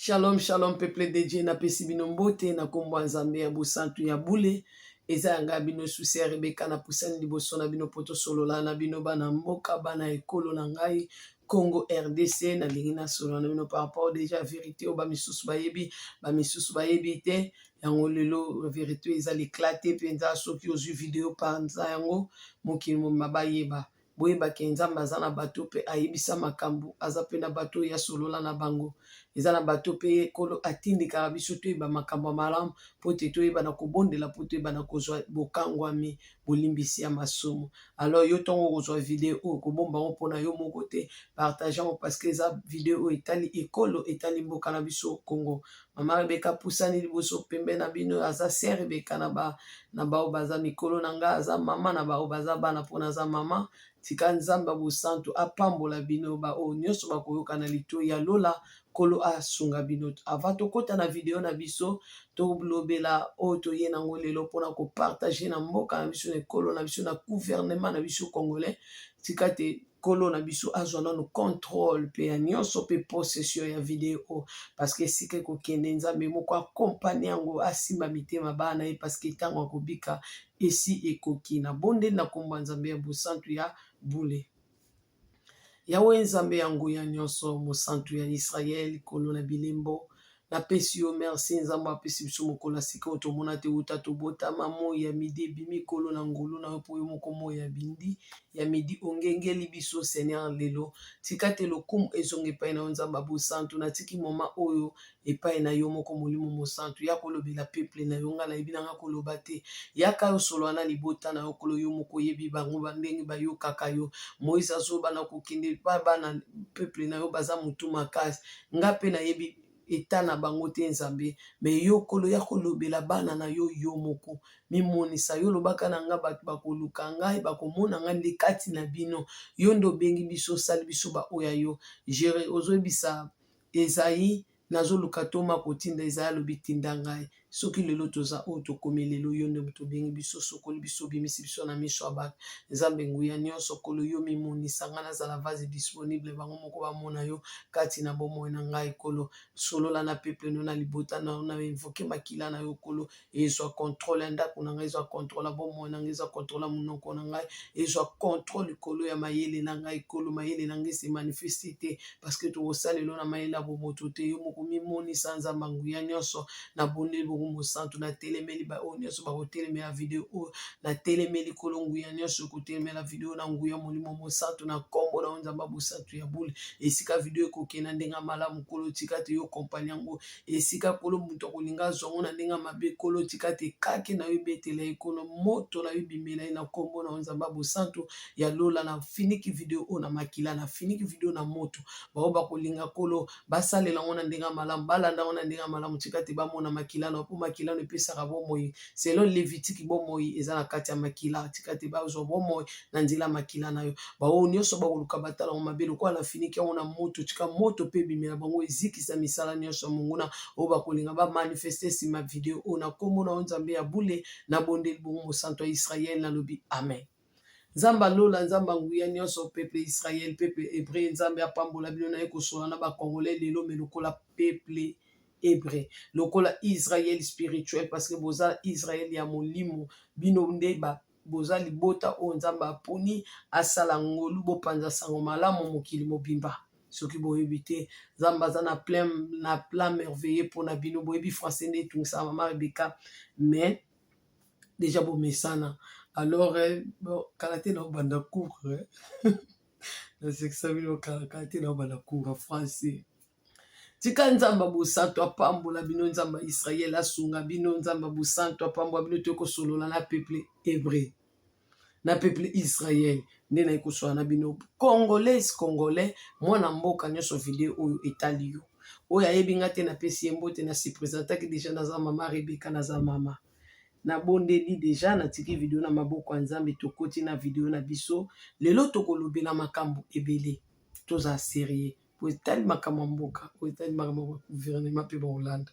Shalom, shalom, peuple de Dieu, na pesi bino mbote, na kombo nzambe ya bosantu ya bule. Eza yanga bino susi ya Rebeka na pusani liboso na bino poto solola na bino bana mboka, bana ekolo na ngai, Congo RDC, na lingi na solola na bino par rapport déjà vérité o ba misusu bayebi te. Yango lelo vérité eza l'éclaté penza soki ozwi vidéo panza yango mokili moma bayeba. Boyeba ke nzambe aza na bato pe ayebisa makambo, aza pe na bato ya solola na bango. Eza na bato pe kolo atindikaka biso toyeba makambo ya malamu po te toyeba na kobondela po toyeba na kozwa bokangwami bolimbisi ya masumu. Alors yo ntongo kozwa video oyo kobomba ngo mpona yo moko te, partage yango parce que eza video oyo etali ekolo etali mboka na biso Congo. Mama Rebeka pusani liboso pembe na bino, aza se Rebeka na bao baza mikolo na nga, aza mama na bao baza bana mpona aza mama. Tika nzamba bosantu apambola bino ba o nyonso bakoyoka na lito ya lola kolo asunga bino. Avant tokota na video na biso tolobela o toye nango lelo mpona kopartage na mboka na biso na ekolo na biso na gouvernement na biso congolais. Tika te kolo na biso azwa nano contrôle pe ya nyonso pe possession ya video parce que esika ekokende nzambe moko akompani yango asimba mitema bana ye parce que ntango akobika esi ekoki na bonde na kombo nzambe ya bosantu ya bule. Yawe nzambe ya nguya nyonso mosantu ya Israel kolo na bilembo na pesi yo merci nzambe apesi biso mokolo sika otomona te uta tobotama moi ya midi ebimi kolo na ngulu na yo po yo moko moi ya bindi ya midi ongengeli biso Seigneur lelo tika te lokumu ezonga epai na yo nzambe bosantu na tiki moma oyo epai na yo moko molimo mosantu ya kolobela peuple na yo nga na yebi nanga koloba te yaka yo solo na libota na yo kolo yo moko yebi bango bandenge bayokaka yo Moïse azoba na kokende pa bana peuple na yo baza mutu makasi nga pe na yebi eta na bango te nzambe me yo kolo ya kolobela bana na yo yo moko mimonisa yo lobaka na nga bato bakoluka ngai bakomona nga nde kati na bino yo ndo bengi biso sali biso ba oya yo jere ozoyebisa Ezayi nazoluka toma kotinda Ezayi alobi tinda ngai soki lelo toza oyo tokomi lelo yo nde tobengi biso sokoli biso bimisi biso na miso ya bato nzambe nguya nyonso kolo yo mimonisa nga nazala vase disponible bango moko bamona yo kati na bomoi na ngai kolo solola na peuple no na libota na yo na invoke makila na yo kolo ezwa contrôle ya ndako na ngai ezwa contrôle ya bomoi na ngai ezwa contrôle ya monoko na ngai ezwa contrôle kolo ya mayele na ngai kolo mayele na ngai se manifeste te parce que tokosalelo na mayele ya bomoto te yo moko mimonisa nzambe nguya nyonso na bonde bongo mosantu na telemeli ba oyo nyonso bakotelemela video oyo na telemeli kolo nguya nyonso kotelemela video na nguya molimo mosantu na kombo na nzambe bosantu ya bule esika video ekokena ndenge malamu kolo tika te yo kompani yango esika kolo muto akolinga azwango na ndenge mabe kolo tika te kake na yo betela ekolo moto na yo bimela ye na kombo na nzambe bosantu ya lola na finiki video oyo na makila na finiki video na moto bao bakolinga kolo basalela ngo na ndenge malamu balanda ngo na ndenge malamu tika te bamona makila na po makila no epesaka bomoi selon Lévitique bomoi eza na kati ya makila tika te bazwa bomoi na nzela makila na yo bao nyonso bakoluka batala ngo mabe lokola na finiki yango na moto tika moto pe bimela bango ezikisa misala nyonso monguna oyo bakolinga bamanifeste nsima video oyo na kombo na nzambe ya bule na bondeli bongo mosantu ya Israel nalobi amen. Nzamba lola nzamba nguya nyonso peuple Israel peuple hébreu nzambe apambola bino na ye kosola na bakongolais lelo me lokola peuple hébreu lokola Israël spirituel parce que boza Israël ya molimo bino nde boza libota oyo nzambe aponi asala ngolu bopanza sango malamu mokili mobimba soki boyebi te nzambe aza na plan merveilleux mpona bino boyebi français nde etungisaka mama Rebeka mais déjà bomesana alors bon kalaté na obanda cours na section bino kalaté na obanda cours français tika nzamba bosantu apambola bino nzamba Israël asunga bino nzamba bosantu apambola bino to kosolola na peuple hébreu na peuple Israël nde na ekosola na bino congolais mwana mboka nyonso video oyo etali yo oyo ayebi nga te napesi ye mbote na si présentaki déjà naza mama Rebeka naza mama na bondeli deja na tiki video na maboko ya nzambe tokoti na video na biso lelo tokolobela makambo ebele toza sérieux po etali makambo ya mboka po etali makambo ya gouvernement mpe baolanda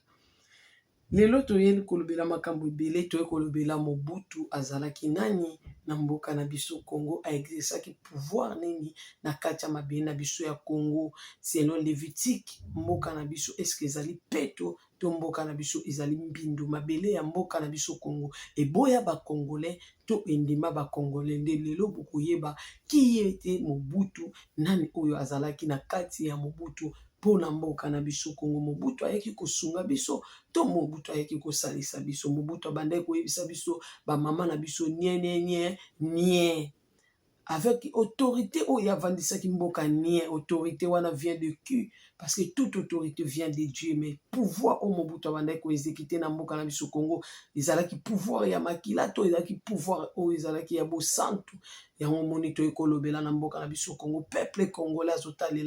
lelo toyeli kolobela makambo ebele, toyeli kolobela Mobutu azalaki nani na mboka na biso Congo, aexerçaki pouvoir nini na kati ya mabele na biso ya Congo selon Lévitique. Mboka na biso eske ezali peto to mboka na biso ezali mbindu? Mabele ya mboka na biso Congo eboya ba Congolais to endima ba Congolais? Nde lelo bokoyeba ki ete Mobutu, nani oyo azalaki na kati ya Mobutu pona mboka na biso Congo. Mobutu ayaki kosunga biso to Mobutu ayaki kosalisa biso? Mobutu abandaki koyebisa biso ba mama na biso nie avec autorité oyo avandisaki mboka nie. Autorité wana vient de qui? Parce que toute autorité vient de Dieu. Mais pouvoir au Mobutu abandaki ko exécuter na mboka na biso Congo ezalaki pouvoir ya makila to ezalaki pouvoir oyo ezalaki ya bosantu. Yango moni to ekolobela na mboka na biso Congo, peuple congolais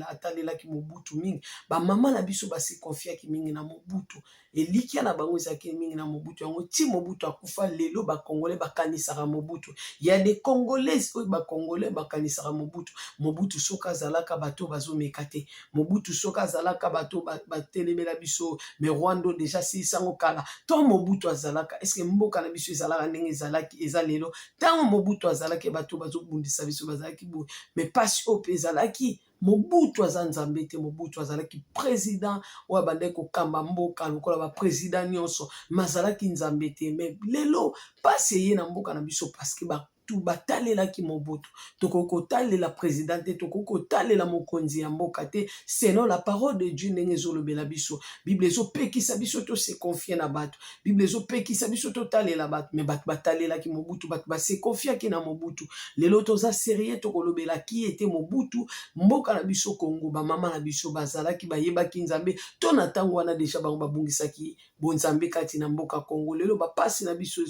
atalelaki Mobutu mingi. Ba mama na biso basi confiaki mingi na Mobutu, elikia na bango ezalaki mingi na Mobutu. Yango ti Mobutu akufa lelo ba Congolais bakanisaka Mobutu. Ya des Congolais oyo ba Congolais bakanisaka Mobutu. Mobutu soka azalaka bato bazomeka te. Mobutu soka azalaka bato batelemela biso mais Rwanda déjà si sango kala. To Mobutu azalaka, est-ce que mboka na biso ezalaka ndenge ezalaki eza lelo? Tango Mobutu azalaki bato bazobundisa biso bazalaki boye, mais pasi oyo mpe ezalaki Mobutu aza nzambe te. Mobutu azalaki président oyo abandaki kokamba mboka lokola ba président nyonso, mais azalaki nzambe te. Mais lelo pasi eye na mboka na biso parce que tu batalelaki Mobutu. Tokoki kotalela président te, tokoki kotalela mokonzi ya mboka te selon la parole de Dieu ndenge ezolobela biso. Bible ezopekisa biso to se confier na bato. Bible ezopekisa biso to talela bato, mais bato batalelaki Mobutu, bato base confiaki na Mobutu. Lelo toza sérieux tokolobela ki ete Mobutu mboka na biso Congo, ba mama na biso bazalaki bayebaki nzambe to na tango wana deja bango babungisaki bonzambe kati na mboka Congo. Lelo bapasi na biso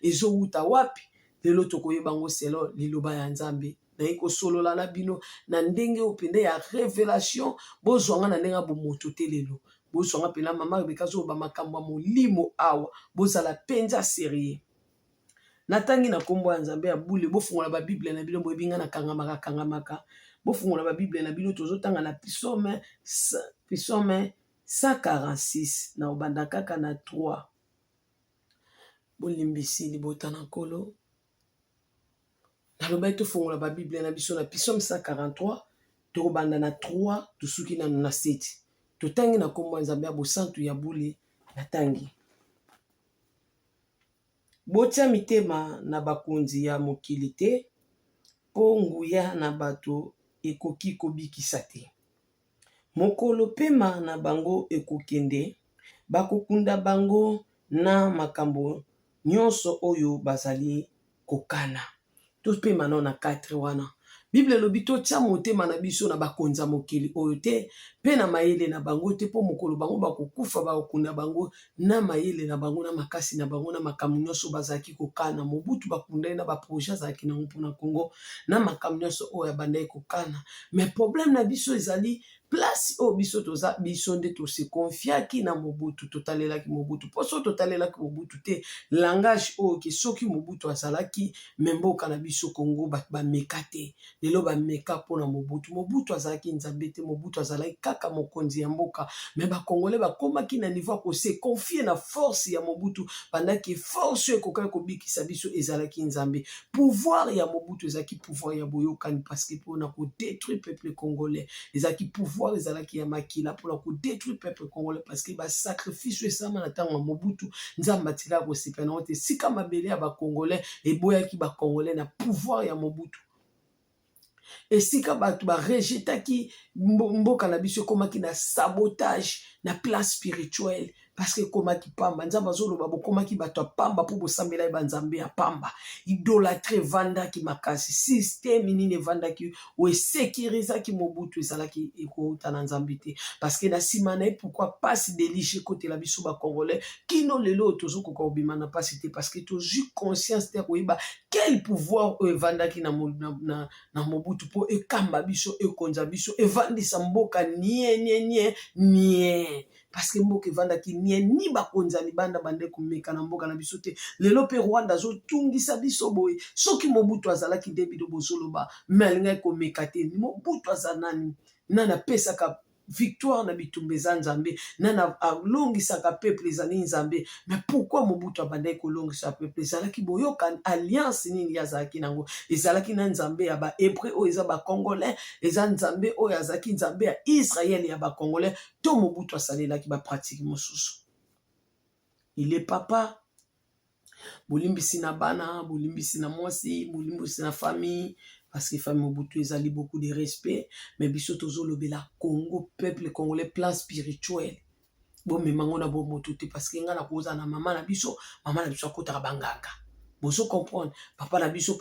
ezowuta wapi? Lelo tokoyeba ngo selo liloba ya nzambe. Na kosolola na bino na ndenge opende ya révélation, bozwanga na ndenge bomoto te lelo. Bozwanga pela mama bekazo ba makambo molimo awa, bozala penza sérieux. Natangi na kombo ya nzambe ya bule, bofungola ba Bible na bino boyebinga na kangamaka. Bofungola ba Bible na bino tozotanga na Psaume 146 na obanda kaka na 3. Bolimbisi libota na nkolo. Naloba tofungola ba Bible na biso na Psaume 143 tokobanda na 3 tosuki na 7. Totangi na kombo ya nzambe ya bosantu ya bule natangi. Botia mitema na bakonzi ya mokili te, po nguya na bato ekoki kobikisa te. Mokolo pema na bango ekokende, bakokunda bango na makambo nyonso oyo bazali kokana. To pema na 4 wana. Bible lobi totia motema na biso na bakonza mokili oyo te, pe na mayele na bango te, po mokolo bango bakokufa bakokunda bango na mayele na bango na makasi na bango na makambo nyonso bazalaki kokana. Mobutu bakundai na ba projet azalaki na mpona Congo na makambo nyonso oyo abandaki kokana. Mais problème na biso ezali place oyo biso toza biso nde to se confiaki na Mobutu, totalelaki Mobutu. Poso totalelaki Mobutu te, langage oyo ke soki Mobutu azalaki memboka na biso Congo ba meka te. Lelo ba meka pona Mobutu. Mobutu azalaki nzambe te, Mobutu azalaki kaka mokonzi ya mboka. Mais ba Congolais bakomaki na niveau ko se confier na force ya Mobutu, pendant que force ekokaki kobikisa biso ezalaki nzambe. Pouvoir ya Mobutu ezalaki pouvoir ya boyokani parce que pona ko détruire peuple congolais. Ezalaki pouvoir ezalaki ya makila pona ko détruire peuple congolais parce que ba sacrifice esama na tango Mobutu nzamba tika ko sepena te sika mabele ya ba Congolais eboyaki ba Congolais na pouvoir ya Mobutu. Esika bato ba rejetaki mboka na biso komaki na sabotage na plan spirituel parce que komaki pamba nzamba zoloba bokomaki bato pamba pour bosambela ba nzambe ya pamba, idolâtre vandaki makasi, système nini vandaki o sécurisaki Mobutu ezalaki ekouta na nzambe te parce que na simana pourquoi passe délige côté la biso ba Congolais kino lelo tozo ko kobima na passe te parce que tozu conscience te koyeba quel pouvoir vandaki na Mobutu po ekamba biso ekonza biso evandisa mboka nie parce que mboka evandaki nie ni bakonza libanda bande komeka na mboka na biso te. Lelo pe Rwanda zo tungisa biso boye soki Mobutu azalaki debido bozoloba mais alingai komeka te. Mobutu azanani nana pesaka victoire na bitumba eza nzambe nana alongisaka peuple ezali nzambe. Mais pourquoi Mobutu abandaki kolongisa peuple? Ezalaki boyoka alliance nini azalaki nango, ezalaki na nzambe ya bahébreu oyo eza bacongolais, eza nzambe oyo azalaki nzambe ya Israel ya bacongolais, to Mobutu asalelaki bapratique mosusu. Il est papa, bolimbisi na bana, bolimbisi na mwasi, bolimbisi na famille, parce que famille Mobutu ezali beaucoup de respect. Mais biso tozolobela Congo, peuple congolais, plan spirituel. Bon mais mango na bon moto te, parce que nga na koza na mama na biso akotaka banganga. Bozo comprendre, papa na biso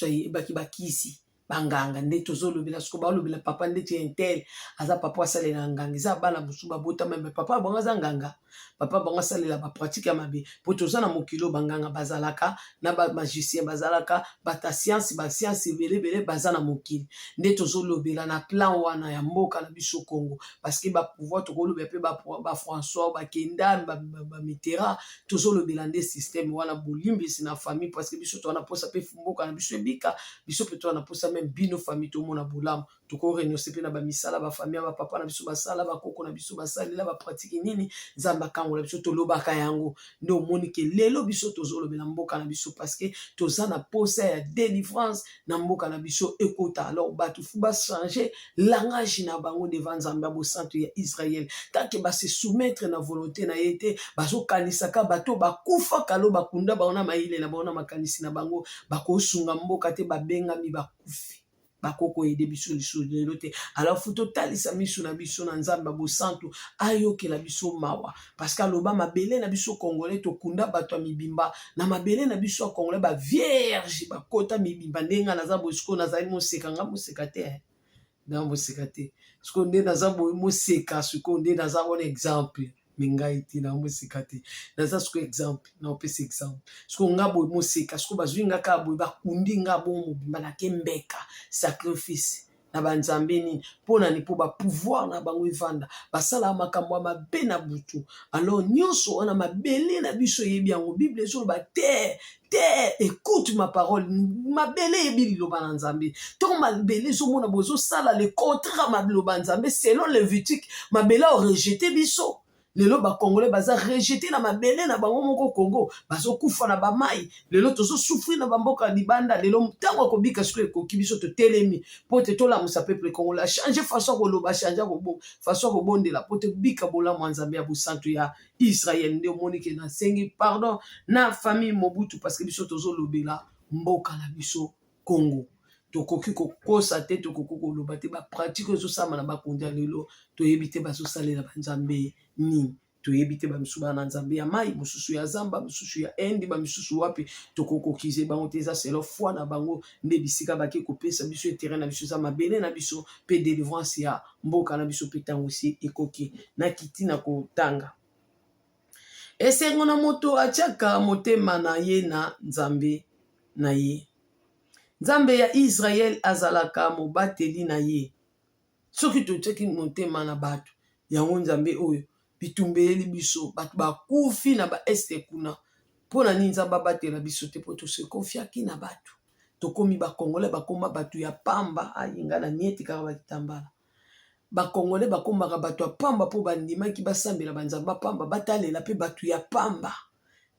yebaki bakisi banganga nde tozolobela siko balobela papa ndeti intel aza papa asalela nganga eza bana mosusu babota même papa bango aza nganga, papa bango asalela bapratique ya mabe po toza na mokilo banganga bazalaka na magicien bazalaka bata science bascience ebelebele baza na mokili nde tozolobela na plan wana ya mboka na biso Congo, parce que bapouvoir tokolobela mpe bafrançois bakenda bamitera tozolobela nde système wana bolimbisi na famille, parce que biso towana posa mpe mboka na biso ebika, biso mpe towana posa même bino famille tomona bolamu toko renoncer pe na ba misala ba famille ba papa na biso basala ba koko na biso basalela ba pratique nini nzamba kango na biso tolobaka yango ndo moni ke lelo biso tozolobela mboka na biso, parce que toza na posa ya délivrance na mboka na biso ekota. Alors batu fu ba changer langage na bango devant nzamba bo santo ya Israël tanke ba se soumettre na volonté na yete bazo kanisaka bato bakufa kalo bakunda baona maile na baona makanisi na bango bakosunga mboka te babenga mi bakufi bakoko ede biso liso lelo te. Alors futo talisa miso na biso na nzamba bo santo ayokela biso mawa, parce que aloba mabele na biso congolais tokunda bato mibimba na mabele na biso congolais ba vierge bakota mibimba ndenga naza bosiko nazali moseka nga moseka te na moseka te siko nde naza moseka siko nde naza bon exemple mingai ti na moseka te naza siko exemple na opesi exemple siko nga boy moseka siko bazwinga ka boy bakundi nga bo mobimba na kembeka sacrifice na banzambe nini pona ni po ba pouvoir na bango evanda basala makambo mabe na butu. Alors nyonso wana mabele na biso yebi yango Bible zo ba terre écoute ma parole mabele yebi liloba na nzambe to mabele zo mona bozo sala le contraire mabloba nzambe selon Lévitique mabele a rejeté biso. Lelo ba congolais baza rejeté na mabele na bango moko Congo bazo kufa na bamai lelo tozo souffrir na bamboka libanda lelo tango ko bika siko ko kibiso to telemi pote to la musa peuple congolais changer façon ko loba changer ko bon façon ko bondela pote bika bola mwanzambe ya busantu ya Israël nde monique na sengi pardon na famille Mobutu, parce que biso tozo lobela mboka na biso Congo tokoki kokosa te tokoki koloba te bapratique ezosama na bakondia lelo toyebi te bazosalela banzambe nini toyebi te bamisusu bana nzambe ya mai mosusu ya zamba mosusu ya endi bamisusu wapi tokokokize bango te eza selo foi na bango nde bisika bake kopesa biso terrain na biso za mabele na biso pe délivrance ya mboka na biso pe tango si ekoki na kiti na kotanga esengo na moto atiaka motema na ye na nzambe na ye. Nzambe ya Israël azalaka mobateli na ye. Soki totiaki motema na bato yango nzambe oyo bitumbeli biso bato bakufi na ba este kuna pona nini nzambe abatela biso te po tose konfiaki na bato tokomi bakongolais bakoma bato ya pamba ayinga na nieti kaka bakitambala bakongolais bakomaka bato ya pamba po bandimaki basambela banzamba pamba batalela pe bato ya pamba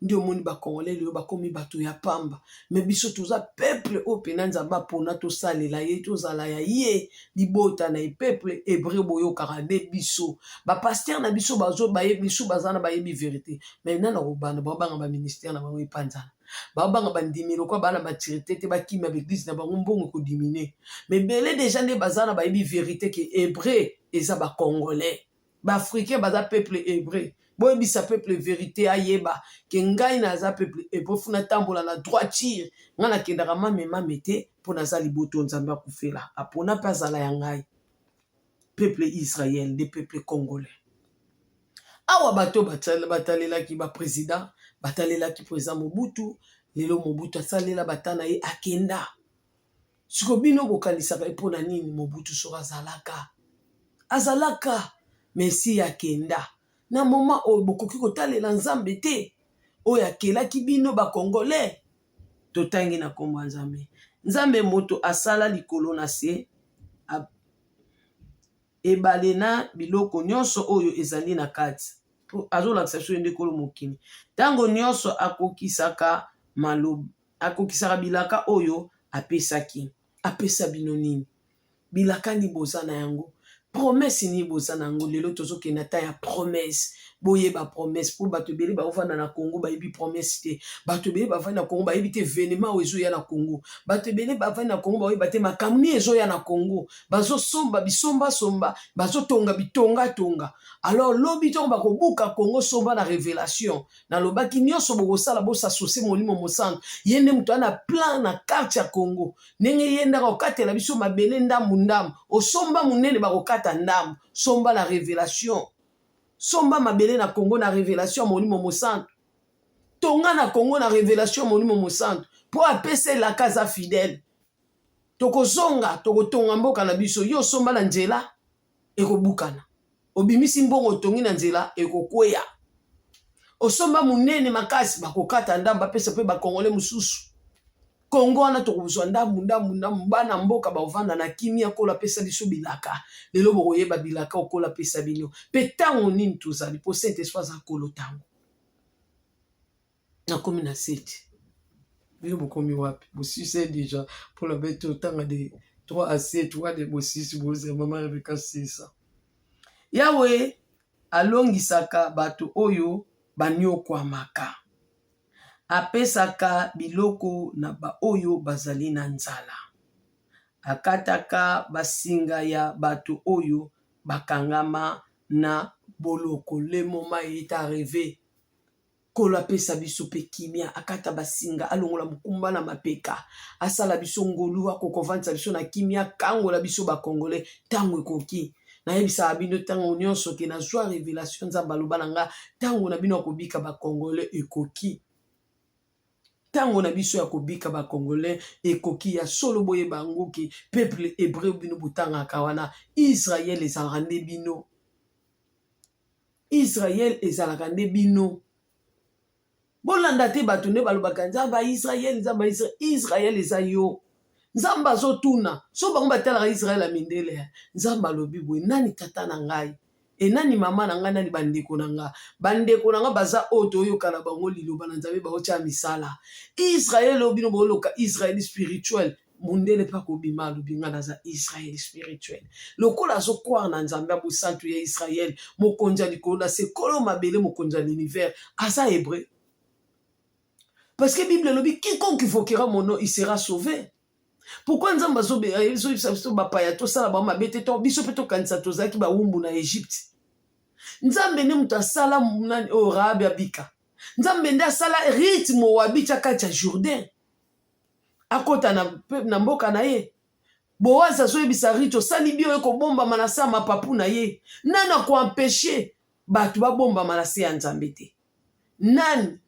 ndio moni bakongolais lelo bakomi bato ya pamba. Mais biso toza peuple o pena nzamba pona to salela ye tozala ya ye libota na peuple hébreu boyokaka nde biso ba pasteur na biso bazo baye biso bazana bayebi vérité. Mais nana robana babanga ba ministère na bango epanzana babanga bandimiro kwa bana maturité te bakima l'église na bango mbongo ko diminuer. Mais belé déjà nde bazana bayebi vérité que hébreu eza ba congolais ba africain baza peuple hébreu boy bisa peuple vérité ayeba ke ngai naza peuple hébreu funa tambola na droiture ngana kendaka mamema mete po naza liboto nzambe akufela apona pe azala ya ngai peuple Israël de peuple congolais. Awa bato batalelaki ba président batalelaki président Mobutu lelo Mobutu asalela batana ye akenda siko bino bokanisaka epona nini Mobutu so azalaka merci akenda na moment oyo bokoki kotalela nzambe te oyo akelaki bino ba congolais totangi na kombo nzambe nzambe moto asala likolo na se ebale na biloko nyonso oyo ezali na kati. Azolakisa biso nde kolo mokili. Ntango nyonso akokisaka maloba, akokisaka bilaka oyo apesaki. Apesa bino nini? Bilaka ni boza na yango. Promesse ni boza na yango. Lelo tozokende ata ya promesse. Boyeba promesse. Po bato ebele bavanda na Congo bayebi promesse te. Bato ebele bavanda na Congo bayebi te événement oyo ezoya na Congo. Bato ebele bavanda na Congo bayeba te makambo nini ezoya na Congo. Bazosomba bisomba somba, bazotonga bitonga tonga. Alors lobi to bakobuka Congo somba na révélation. Na lobaki nyonso bokosala bosasose molimo mosantu. Yende mutu ana plan na carte ya Congo. Nenge yenda kokatela biso mabele ndambu ndambu. Osomba munene bakokata ndambu. Somba la révélation. Somba mabele na Congo na révélation molimo mosantu. Tonga na Congo na révélation molimo mosantu. Po apese la casa fidèle. Tokozonga, tokotonga mboka na biso. Yo somba na nzela, ekobukana. Obimisi mbongo tongi na nzela, ekokweya. Osomba munene makasi, bakokata ndambu, bapesa pe bakongole mususu. Congo wana tokobuzwa ndambu bana mboka bavanda na kimia kola pesa biso bilaka. Lelo bokoyeba bilaka okola pesa bino. Pe tango nini tozali po Saint-Esprit aza kolo tango. Nakomi na 7. Bino bokomi wapi? Bosise déjà pour la bête autant de 3 à 7 ou de bosisi boze maman Rebecca c'est ça. Yahweh alongisaka bato oyo banyokwamaka. Apesaka biloko na ba oyo bazali na nzala. Akataka basinga ya bato oyo bakangama na boloko. Le moment est arrivé. Kolo apesa biso pe kimia, akata basinga, alongola mukumba na mapeka. Asala biso ngolu, akokovanisa biso na kimia, kangola biso ba Congolais, tango ekoki. Na yebisa abino tango nyonso ke na zwa révélation nzamba loba nanga, tango na bino akobika ba Congolais ekoki. Tango na biso ya kobika ba Congolais ekoki ya solo boye bango ki peuple hébreu bino butanga kawana. Israël ezalaka nde bino. Israël ezalaka nde bino. Bolanda te bato nde balobaka nzamba Israël, nzamba Israël eza yo. Nzamba zotuna. So bango batalaka Israël amindele. Nzamba lobi boye nani tata na ngai. E nani mama na ngai nani bandeko na nga. Bandeko na nga baza oto oyo kana bango liloba na nzambe baotia misala. Israël obino boloka Israël spirituel. Mundele pa kobima lobinga naza Israël spirituel. Lokola zo kwa na nzambe abu santu ya Israël. Mokonja likolo se kolo mabele mokonja l'univers. Asa hébreu. Parce que la Bible dit quiconque invoquera mon nom, il sera sauvé. Pourquoi nous avons besoin de ça ba mabete to biso peto kanisa tozaki ba wumbu na Egypte. Nzambe ne muta sala munani o Rabi abika. Nzambe nda sala rythme wa bicha kati ya Jourdain. Akota na mboka na ye. Boaza so yebisa rito sali bio eko bomba manasa mapapu na ye. Nana ko empêcher batu ba bomba manase ya Nzambe te. Nani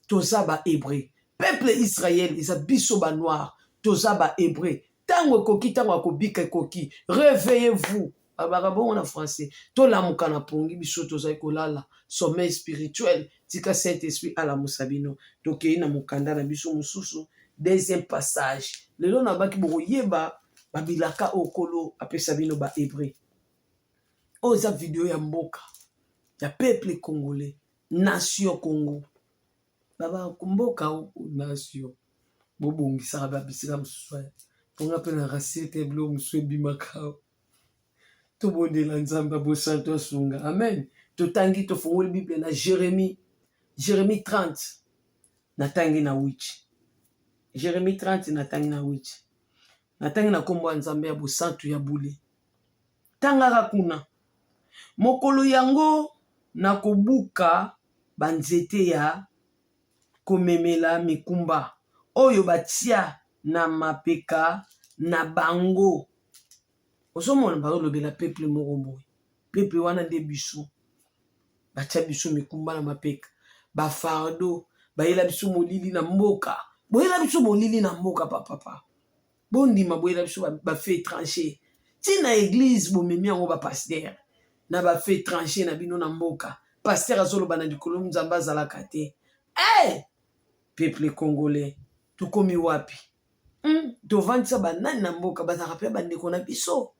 Tozaba hébreu. Peuple Israël, ils biso ba noir. Tozaba hébreu. Tango koki, tango akobika koki. Réveillez-vous. Abarabo en français. Tola mukana pongi biso toza kolala. Sommeil spirituel. Tika Saint-Esprit à la musabino. Toke ina mukanda na biso mususu. Deuxième passage. Lelo na baki boko yeba babilaka okolo apesa bino ba hébreu. Oza vidéo ya mboka. Ya peuple congolais. Nation Congo. Baba kumboka nation bobongisa babisika mswa ponga pe na rasete blo mswe bimakao to bondela nzamba bo santo sunga amen to tangi to fungoli bible na Jérémie 30 na tangi na witch Jérémie 30 na tangi na witch na tangi na kombo nzambe ya bo santo ya bule tangaka kuna mokolo yango na kobuka banzete ya komemela mikumba oyo batia na mapeka na bango. Osomona balobela peuple moko boye. Peuple wana nde biso. Batia biso mikumba na mapeka. Ba fardo, bayela biso molili na mboka. Boyela biso molili na mboka papa. Bondima boyela biso ba fait tranché. Tina église bomemi yango ba pasteur. Na ba fait tranché na bino na mboka. Pasteur azoloba na dikolo nzamba zalaka te. Peuple congolais, tukomi wapi? Tovandisa banani na mboka bazaka pe bandeko na biso.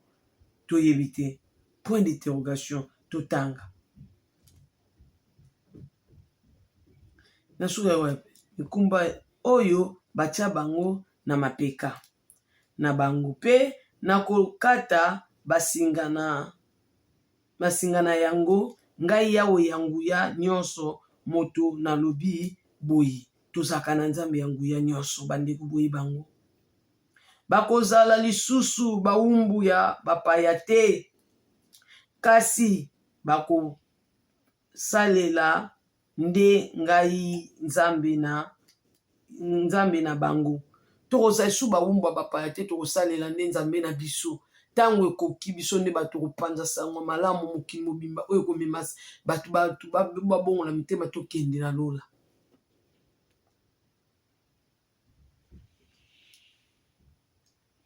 Toyebite. point d'interrogation totanga na suka wapi ikumba oyo batia bango na mapeka na bango pe na kokata basingana yango ngai yawe yanguya nyonso moto na lobi boyi tozaka na nzambe yanguya nyonso bandeko boyi bango bakozala lisusu baumbu ya bapaya te kasi bakosalela nde ngai nzambe na bango tokozala lisusu baumbu ya bapaya te tokosalela nde nzambe na biso tango ekoki biso nde bato kopanza sango malamu mokili mobimba oyo komema bato babongola mitema tokende na lola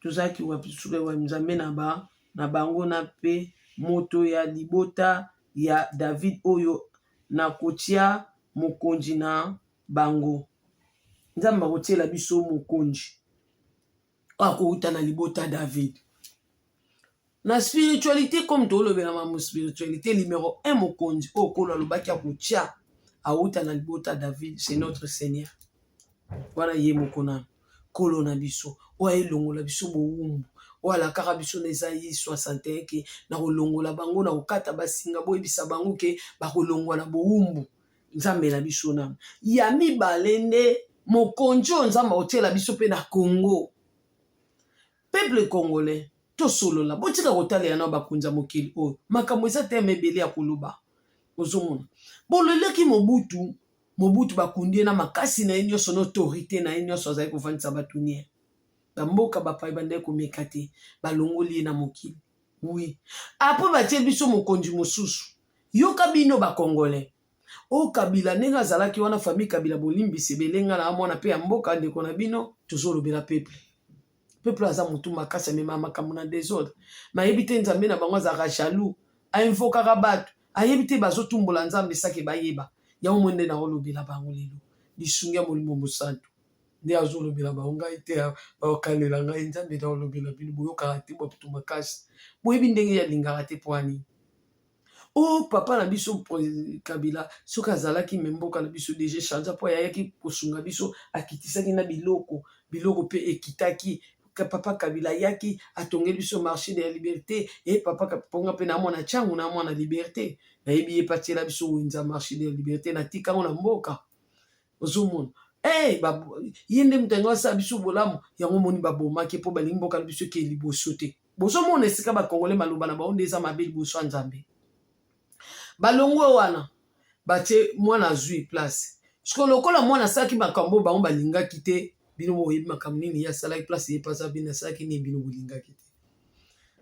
tozalaki wapi suka wa nzambe na bango na pe moto ya libota ya David oyo na kotia mokonzi na bango nzambe akotiela biso mokonzi akouta na libota David na spiritualité comme tolobela mamu spiritualité numéro 1 mokonzi oyo kolo alobaki akotia auta na libota David c'est notre Seigneur wana ye mokona kolo na biso oyo elongola biso bowumbu oyo alakaka biso na Esaïe 61 ke na kolongola bango na kokata basinga boyebisa bango ke bakolongwa na bowumbu nzambe na biso na ya mibale nde mokonzi oyo nzambe akotiela biso mpe na Congo peuple congolais tosolola botika kotalela na bakonza mokili oyo makambo eza te mebele ya koloba ozomona boleleki mobutu bakundi na makasi na ye nyonso na autorité na ye nyonso azali kovandisa bato nie bamboka bapai bandai komeka te balongoli ye na mokili wi apres batie biso mokonzi mosusu yoka bino bakongolais o kabila ndenge azalaki wana famille kabila bolimbisi belenga na mwana mpe ya mboka ndeko na bino tozolobela peuple aza motu makasi amema makambo na désordre mayebi te nzambe na bango azalaka jaloux ainvokaka bato ayebi te bazotumbola nzambe sake bayeba yango mwende na olobela bango lelo lisungi ya molimo mosantu nde azolobela bango ngai te baokalela ngai nzambe na olobela bino boyokaka te baputu makasi boyebi ndenge yalingaka te po ani o papa na biso kabila soki azalaki me mboka na biso deja change po ayaki kosunga biso akitisaki na biloko mpe ekitaki papa kabila yaki atongeli biso marché de la liberté et papa ponga pe na mwana changu na mwana liberté nayebi ye patiela biso wenza marché de la liberté na tikango na mboka ozomona ye nde moto yango asala biso bolamu yango moni babomaki mpo balingi mboka na biso ke liboso te bozomona esika bakongole maloba na bango nde eza mabe liboso ya nzambe balongwe wana batie mwana azwi place siko lokola mwana asalaki makambo bango balingaki te bino boyebi makambo nini ye asalaki place ye pasa bino asalaki nini bino bolingaki te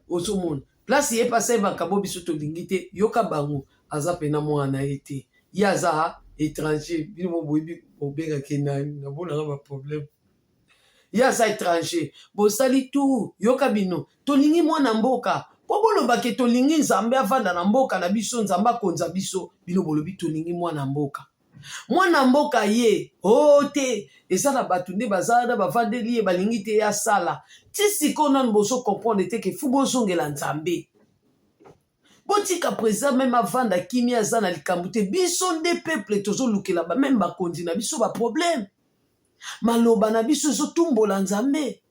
ozomona place ye pasa ye makambo biso tolingi te yoka bango aza pena mwana ye te ye aza étranger bino boyebi bobengaki nani nabonanga baproblème ye aza étranger bosali tu yoka bino tolingi mwana mboka po bolobaki tolingi nzambe avanda na mboka na biso nzambe akonza biso bino bolobi tolingi mwana mboka ye te eza na bato nde baza na bavandeli ye balingi te ye asala ti sikoyo nanu bozo comprendre te ke fu bozongela nzambe botika président meme avanda kimi aza na likambo te biso nde peuple tozolukela bameme bakonzi na biso baproblème maloba na biso ezotumbola nzambe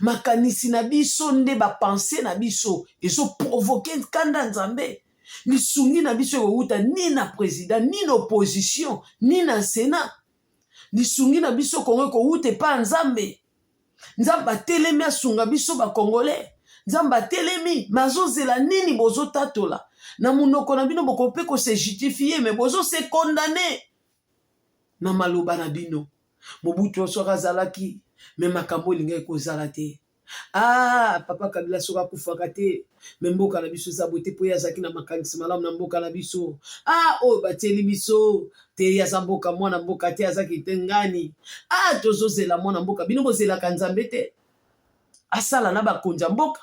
makanisi na biso nde bapense na biso ezoprovoke kanda nzambe lisungi na biso ekouta ni na président ni na opposition ni na sénat lisungi na biso kongo ekouta epa nzambe atelemi asunga biso bakongolais nzambe atelemi mazozela nini bozotatola na munoko na bino boko mpe kose justifie me bozose condamne na maloba na bino mobutu soki azalaki me makambo elingaki kozala te papa kabila soki akufaka te me mboka na biso eza boye te mpo ye azalaki na makanisi malamu na mboka na biso oyo batieli biso te ye aza mboka mwana mboka te azaki te ngani tozozela mwana mboka bino bozelaka nzambe te asala na bakonzi ya mboka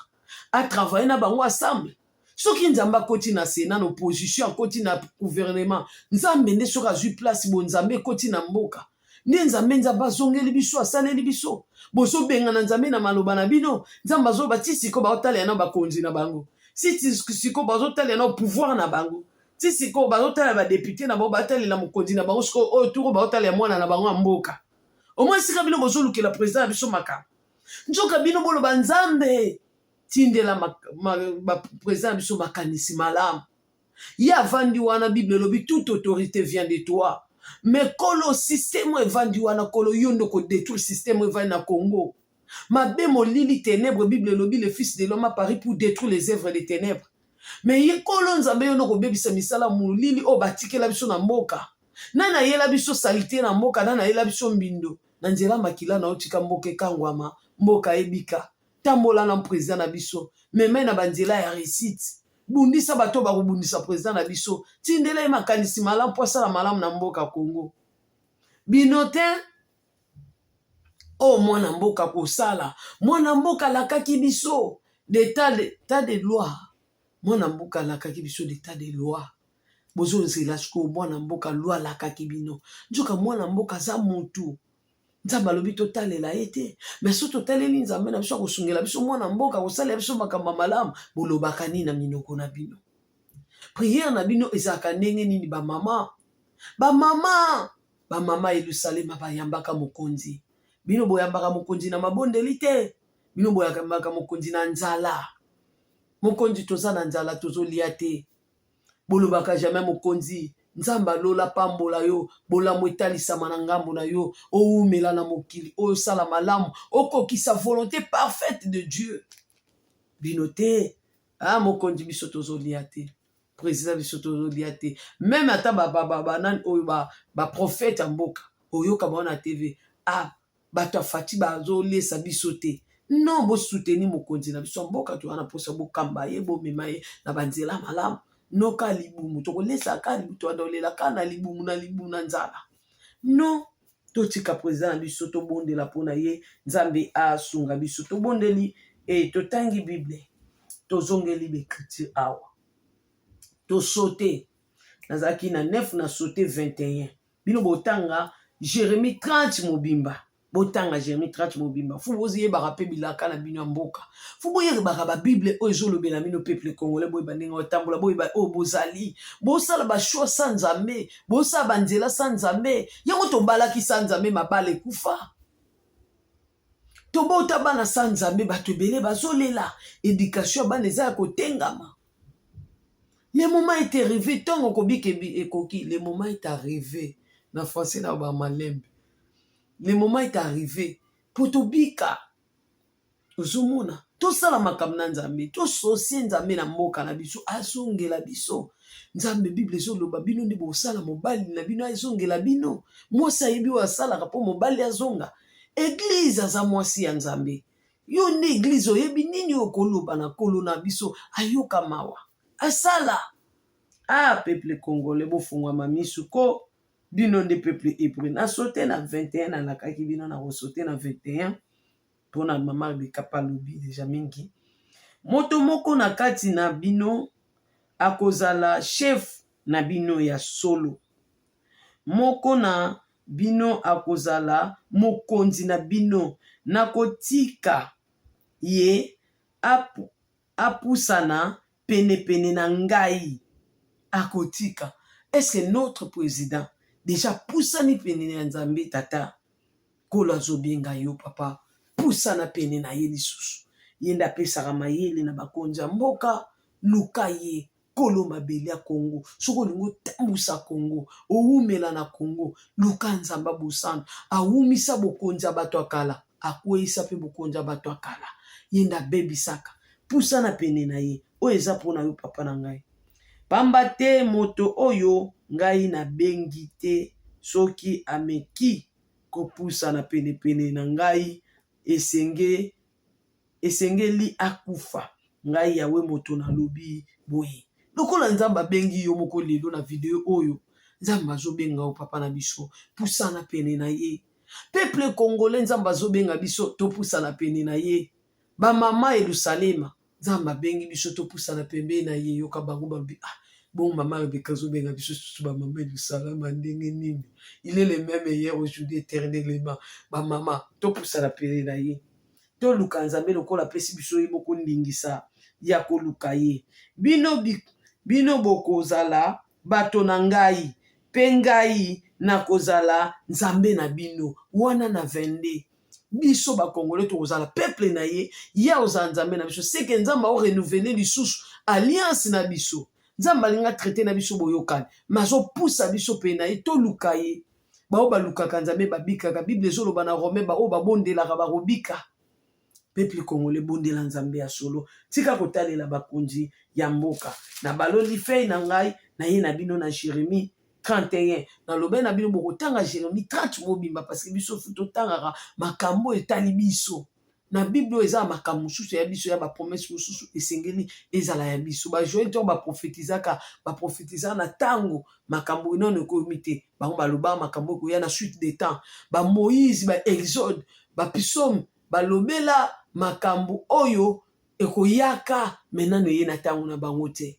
atravaille na bango ensemble soki nzambe akoti na sena na opposition akoti na gouvernement nzambe nde soki azwi place bo nzambe ekoti na mboka nde nzambe azongeli biso asaleli biso bozobenga na nzambe na maloba na bino nzambe azoba ti siko baotalela na bakonzi na bango si siko bazotalela na pouvoir na bango, si siko bazotalela badepute na bango batalela mokonzi na bango, siko oyo turo bazotalela mwana na bango ya mboka, au moins sika bino bozolukela président na biso makambo, nzoka bino boloba nzambe tindela président na biso makanisi malamu. Ye avandi wana Bible lobi toute autorité vient de toi. Mais kolo système evandi wana kolo yondo ko détruire système evandi na Congo. Mabe molili ténèbres Bible lobi le fils de l'homme apparu pour détruire les œuvres des ténèbres. Mais ye kolo nzambe yondo ko bebisa misala molili o batikela biso na mboka. Nana yela biso salité na mboka, nana yela biso mbindo. Na nzela makila na otika mboka kangwama, mboka ebika. Tambola na président na biso, meme na banzela ya réussite. Bundisa bato bakobundisa président na biso, tindela ye makanisi malamu po asala malamu na mboka Congo. Bino te o mwana mboka kosala, mwana mboka alakaki biso d'état de loi, mwana mboka alakaki biso d'état de loi. Bozonzela siko mwana mboka loi alakaki bino, nzoka mwana mboka aza mutu. Nzambe alobi totalela ye te, mais so totaleli nzambe na biso akosungela biso mwana mboka kosalela biso makambo malamu, bolobaka nini na minoko na bino? Prière na bino ezalaka ndenge nini bamama? Bamama Yerusalema bayambaka mokonzi. Bino boyambaka mokonzi na mabondeli te, bino boyambaka mokonzi na nzala. Mokonzi toza na nzala tozolia te. Bolobaka jamais mokonzi nzamba lola pambola yo, bolamu etalisama na ngambo na yo, oumela na mokili, o sala malamu, okokisa volonté parfaite de Dieu. Bino te, mokonzi biso tozolia te, président biso tozolia te, même ata ba prophète mboka, oyoka baona TV, bato afati bazolesa biso te. Non, bo soutenir mokonzi na biso mboka to wana posa bo kamba ye, bo mema ye na banzela malamu. No ka libumu toko lesa ka libumu to adolela ka na libumu na nzala. Non, to tika président biso to bondela pona ye nzambe asunga biso to bondeli to tangi Bible to zongeli be écriture awa. To sauter nazaki na 9 na sauter 21. Bino botanga Jérémie 30 mobimba. Botanga Jérémie 30 mobimba. Fu boziye barape bilaka na bino mboka. Fu boye ba Bible o ezolobela bino peuple congolais boye baninga otambola boye ba o bozali. Bosala ba choix sans nzambe, bosala banzela sans nzambe. Yango to balaki sans nzambe mabale kufa. To bota bana sans nzambe bato belé bazolela. Éducation bana eza ko tengama. Le moment est arrivé tant ko bikebi ekoki, le moment est arrivé. Na français na ba malembe. Le moment est arrivé. Potobika. Ozumuna. To sala makamna nzambe. To sosie nzambe na mboka na biso. Azongela biso. Nzambe Bible ezoloba bino ndi bosala mobali na bino azongela bino. Mwasi ayebi wa sala kapo mobali azonga. Église aza mwasi ya nzambe. Yo ndi église oyebi nini okoloba na kolo na biso ayoka mawa. Asala. Peuple congolais bofungwa mamisu ko bino nde peuple hébreu na sauté na 21 na nakaki bino na sauté na 21 pona mama bekapa lobi déjà mingi moto moko na kati na bino akozala chef na bino ya solo, moko na bino akozala mokonzi na bino, nakotika ye apusana pene na ngai. Akotika. Est-ce que notre président déjà poussani pene na nzambe tata kola zobenga yo papa poussana pene na ye lisusu yenda pesaka mayele na bakonza mboka luka ye kolo mabele ya Congo soko lingo tambusa Congo oumela na Congo luka nzamba busana aumisa bokonza bato akala akwesa pe bokonza bato akala yenda bebisaka poussana pene na ye o eza pona yo papa na ngai. Pamba te moto oyo ngai na bengi te soki ameki kopusa na pene na ngai esengeli akufa. Ngai yawe moto na lobi boye. Lokola nzamba bengi yo moko lelo na video oyo. Nzamba zobenga o papa na biso. Pusa na pene na ye. Peuple congolais nzamba zobenga biso to pusa na pene na ye. Ba mama Yerusalema. Nzamba bengi biso to pusa na pembe na ye yoka bango babi. Bon maman Rebecca zobenga biso ba mama Yerusalema ndenge nini. Il est le même hier aujourd'hui éternellement. Ba mama to pusa na pene na ye. To luka nzambe lokola pesi biso ye moko ndingisa. ya koluka ye. Bino bokozala bato na ngai, mpe ngai nakozala nzambe na bino. Wana na 22 biso bakongole tokozala peuple na ye, ya ozala nzambe na biso. Seke nzambe aorenouvele lisusu alliance na biso, nzambe alinga traite na biso boyokani, mazopusa biso mpe na ye toluka ye. Bao balukaka nzambe babikaka. Bible ezoloba na Rome bao babondelaka barobika. Peuple congolais bondela nzambe ya solo. Tika kotalela bakonzi ya mboka. Na baloli fei na ngai na ye na bino na Jérémie 31. Na lobe na bino bokotanga Jérémie 30 mobimba parce que biso futo tangaka makambo etali biso. Na Bible eza makambo mususu ya biso ya ba promesse mususu esengeli ezala ya biso. Ba Joël to ba prophétisaka na tango makambo inono ko mité. Ba baloba makambo ko ya na suite des temps. Ba Moïse, ba Exode, ba Psaume, ba lobela makambo oyo ekoyaka menano ye na tango na bango te.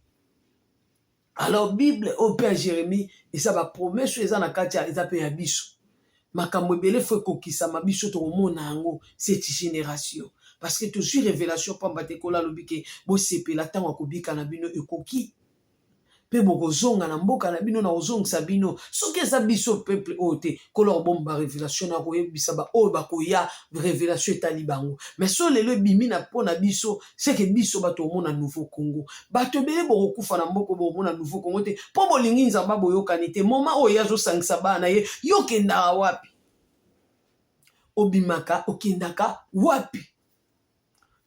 Alors Bible au Père Jérémie eza ba promesse eza na kati ya eza pe ya biso. Makambo ebele fo ekokisama biso tokomona yango cette génération. Parce que tozwi révélation pamba te kola lobi ke bosepela ntango akobika na bino ekoki. Pe bokozonga na mboka na bino na ozongisa bino. Soki eza biso peuple oyo te kola obomba révélation na koyebisa ba oyo bakoya révélation etali bango. Mais so lelo bimi na pona biso c'est que biso bato omona nouveau Congo. Bato ebele bokokufa na mboka bomona nouveau Congo te. Po bolingi nzamba boyokani te. Moma oyo azosangisa bana ye yokendaka wapi? Obimaka okendaka wapi?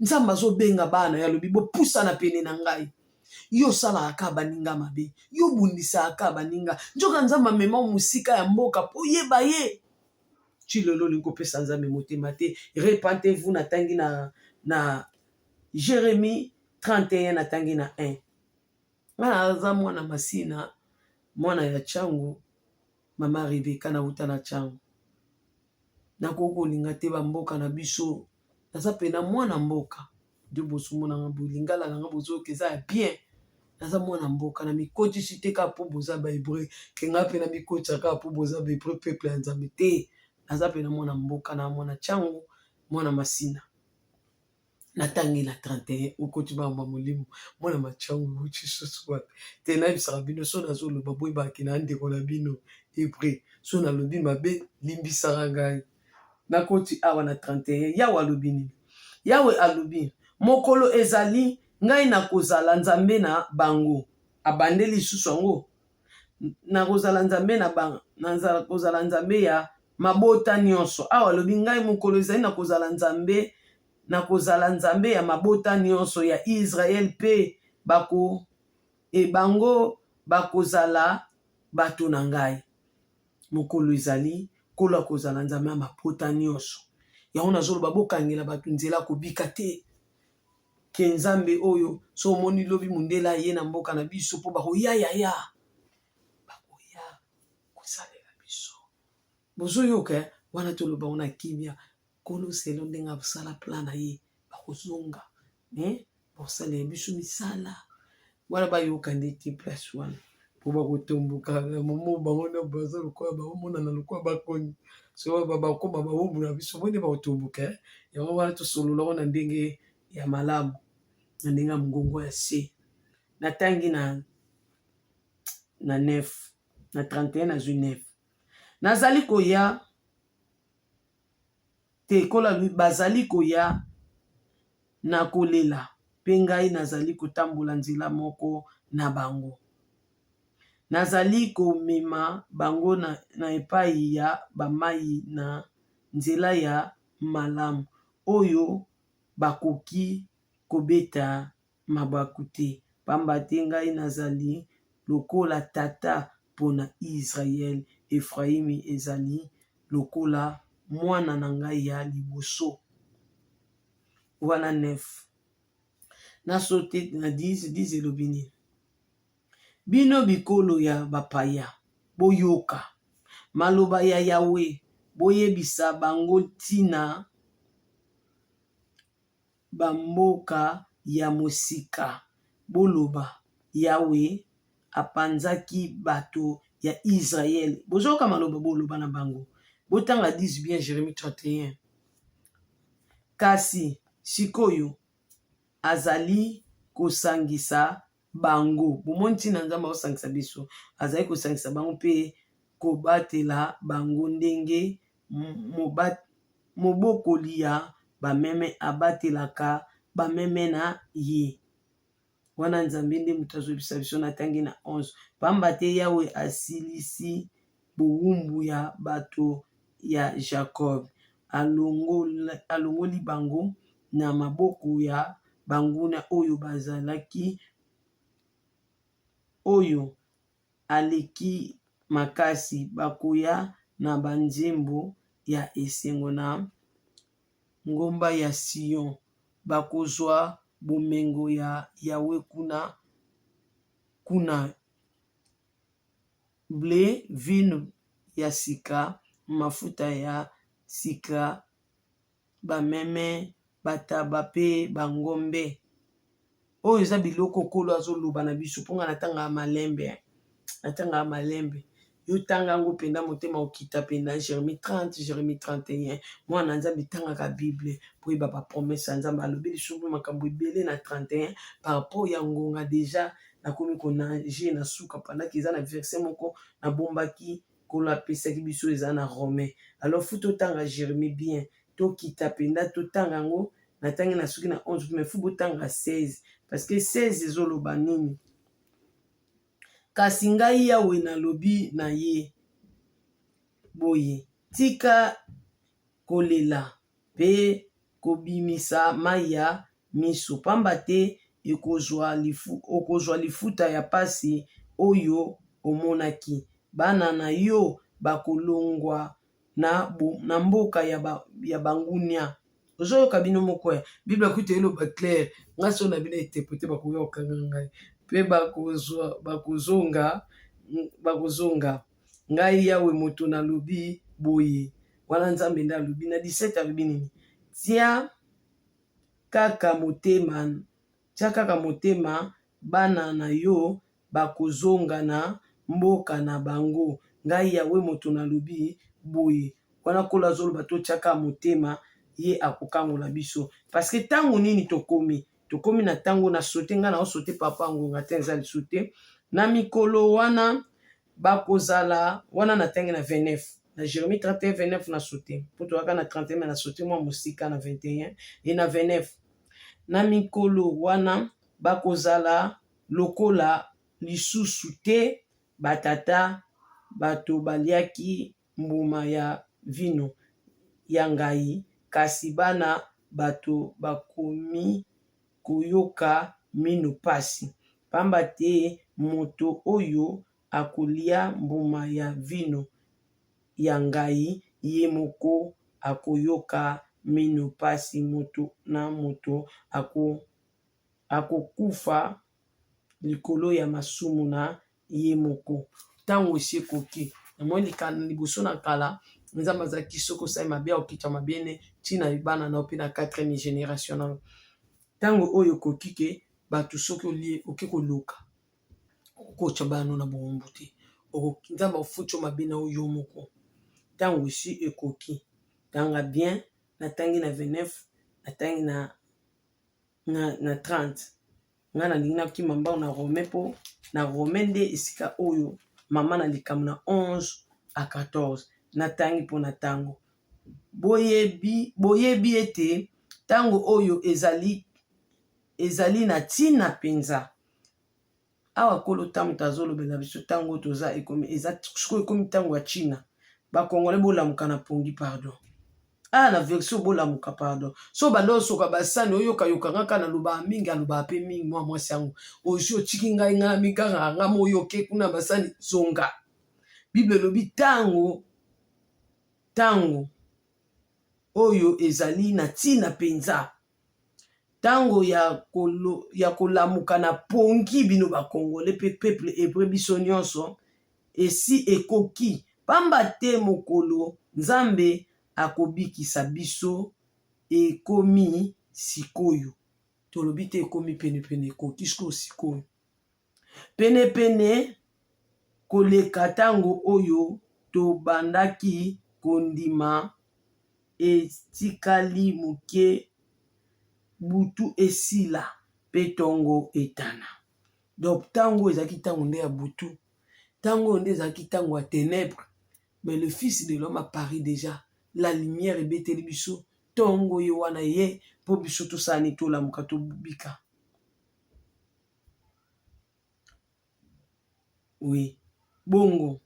Nzamba azobenga bana ya lobi bopusana pene na ngai. Yo sala aka baninga mabe, yo bundisa aka baninga. Njoka nzamba mema musika ya mboka po yeba ye. Chilolo lingo pesa nzambe motema te. Repentez-vous na tangi na Jérémie 31 na tangi na 1. Wana aza mwana masina, mwana ya changu, mama Rebeka na uta na changu. Nakoko linga te ba mboka na biso. Naza pena mwana mboka. Dieu bosumona ngabu lingala na ngabu zo keza ya bien. Naza mwana mboka na mikoti siteka po boza ba hébreu kenga pe na mikoti aka po boza ba hébreu peuple ya nzambe te. Naza pe na mwana mboka na mwana changu mwana masina na tangi na 31 ukoti ba molimo mwana machangu uchi soso te na bisaka bino so nazo loba boy ba kina ndeko na bino hébreu so na lobi mabe limbisaka ngai na koti awa na 31 yawe alobini yawe alobi mokolo ezali ngai nakozala nzambe na bango abandeli susu yango nakozala nzambe na bango nakozala nzambe ya mabota nyonso awa alobi ngai mokolo ezali nakozala nzambe ya mabota nyonso ya Israel pe bango bakozala bato na ngai mokolo ezali kolo akozala nzambe ya mabota nyonso yango nazoloba bokangela bato nzela kobika te ke nzambe oyo so omoni lobi mundela ye na mboka na biso po bakoya kosalela biso bozoyoka wana toloba ona kimia kolo selo ndenge abosala plan na ye bakozonga bosalela biso misala wana bayoka ndeti place wana po bakotomboka momo bango na baza lokola baomonana lokola bakoni so bakoma bawumbu na biso bonde bakotomboka yango wana tosolola na ndenge ya malamu na ndenge ya mongongo ya se na tangi na 9 na 31 na 9 nazali koya te kola bazali koya na kolela mpe ngai nazali kotambola nzela moko na bango nazali komema bango na epai ya bamai na nzela ya malamu oyo bakoki kobeta mabaku te pamba te ngai nazali lokola tata mpona Israel Efraimi ezali lokola mwana na ngai ya liboso wana 9 nasote na 10 elobi nini bino bikolo ya bapaya boyoka maloba ya Yawe boyebisa bango ntina bamboka ya mosika boloba Yawe apanzaki bato ya Israel bozoka maloba boloba na bango botanga 10 bien Jérémie 31 kasi sikoyo azali kosangisa bango. Bomoni ntina Nzambe akosangisa biso, azali kosangisa bango mpe kobatela bango ndenge mobokoli ya bameme abatelaka bameme na ye. Wana Nzambe nde moto azobisa biso na ntangi na 11. Pamba te Yawe asilisi bowumbu ya bato ya Jacob, alongoli bango na maboko ya banguna oyo bazalaki, oyo aleki makasi, bakoya na banzembo ya esengo na ngomba ya Sion, bakozwa bomengo ya Yawe kuna ble, vino ya sika, mafuta ya sika, bameme, bataba pe bangombe. Oyo eza biloko Kolo azoloba na biso mponga na tanga ya malembe. Yo tanga yango penda motema okita penda Jérémie 30, Jérémie 31. Mwana Nzambe tangaka Bible po yeba ba promesse ya Nzambe. Alobi lisusu makambo ebele na 31 par rapport ya ngonga deja nakomi konaje na suka pendant eza na verset moko na bombaki Kolo apesaki biso eza na Romain. Alors fu totanga Jérémie bien, tokita penda totanga yango na tangi na suki na 11 mais fu botanga 16 parce que 16 ezoloba nini? Kasi ngai Yawe nalobi na ye boye, tika kolela pe kobimisa mai ya miso, pamba te okozwa lifuta ya pasi oyo omonaki. Bana na yo bakolongwa na mboka ya bangunia. Ozoyoka bino moko ya Bible akuti eloba clair, nga so na bino interpréter bakoya okanga ngai pe bakozonga ngai Yawe moto nalobi boye. Wana Nzambe nde alobi na 17 alobi nini? Tia kaka motema bana na yo bakozonga na mboka na bango, ngai Yawe moto nalobi boye. Wana Kolo azoloba totiaka motema, ye akokangola biso parce que tango nini tokomi na tango na sote. Nga na osote papa ngonga te eza lisute na mikolo wana bakozala wana na tangi na 29 na Jérémie 31 29 na sote po toyaka na 31 na sote mwa mosika na 21 et na 29. Na mikolo wana bakozala lokola lisusu te batata bato baliaki mbuma ya vino ya ngai, kasi bana bato bakomi koyoka mino pasi, pamba te moto oyo akolia mbuma ya vino ya ngai ye moko akoyoka mino pasi, moto na moto akokufa likolo ya masumu na ye moko. Tango esi ekoki namoni liboso na kala Nzambe azalaki soki osali mabe okita mabene ntina libana na ope na 4e génération na tango oyo ekoki ke bato soki oke koluka okotya bana na bowumbu te, Nzambe afuti mabe na oyo moko. Tango esi ekoki tanga bien na tangi na 29 na tangi na 30. Nga nalingi nakima mbango na Romain po na Romain nde esika oyo mama na likambo na 11 à 14 na tangi mpo na tango boyebi ete tango oyo ezali na ntina mpenza. Awa Kolo tamuta azolobela biso tango toza eza ekomi tango ya China. Bakongole bolamuka na pongi pardon. Na version bolamuka pardon. So bando soka basani oyoka ngaka na loba mingi aloba pe mingi mwa mwasi yango. Ojo chiki ngai nga mikanga nga moyoke kuna basani zonga. Bible lobi tango oyo ezali na ntina penza. Tango ya kolamuka na pongi bino bakongole pe peuple hébreu biso nyonso esi ekoki, pamba te mokolo Nzambe akobikisa biso ekomi sikoyo. Tolobi te ekomi penepene, ekoki sikoyo penepene koleka tango oyo tobandaki kondima, etikali moke butu esila, pe tongo etana. Donc tango ezaki tango nde ya butu, tango nde ezaki tango ya ténèbres, mais le fils de l'homme apparaît déjà, la lumière ebeteli biso, tongo ye wana ye po biso tosani tolamuka tobika. Oui, bongo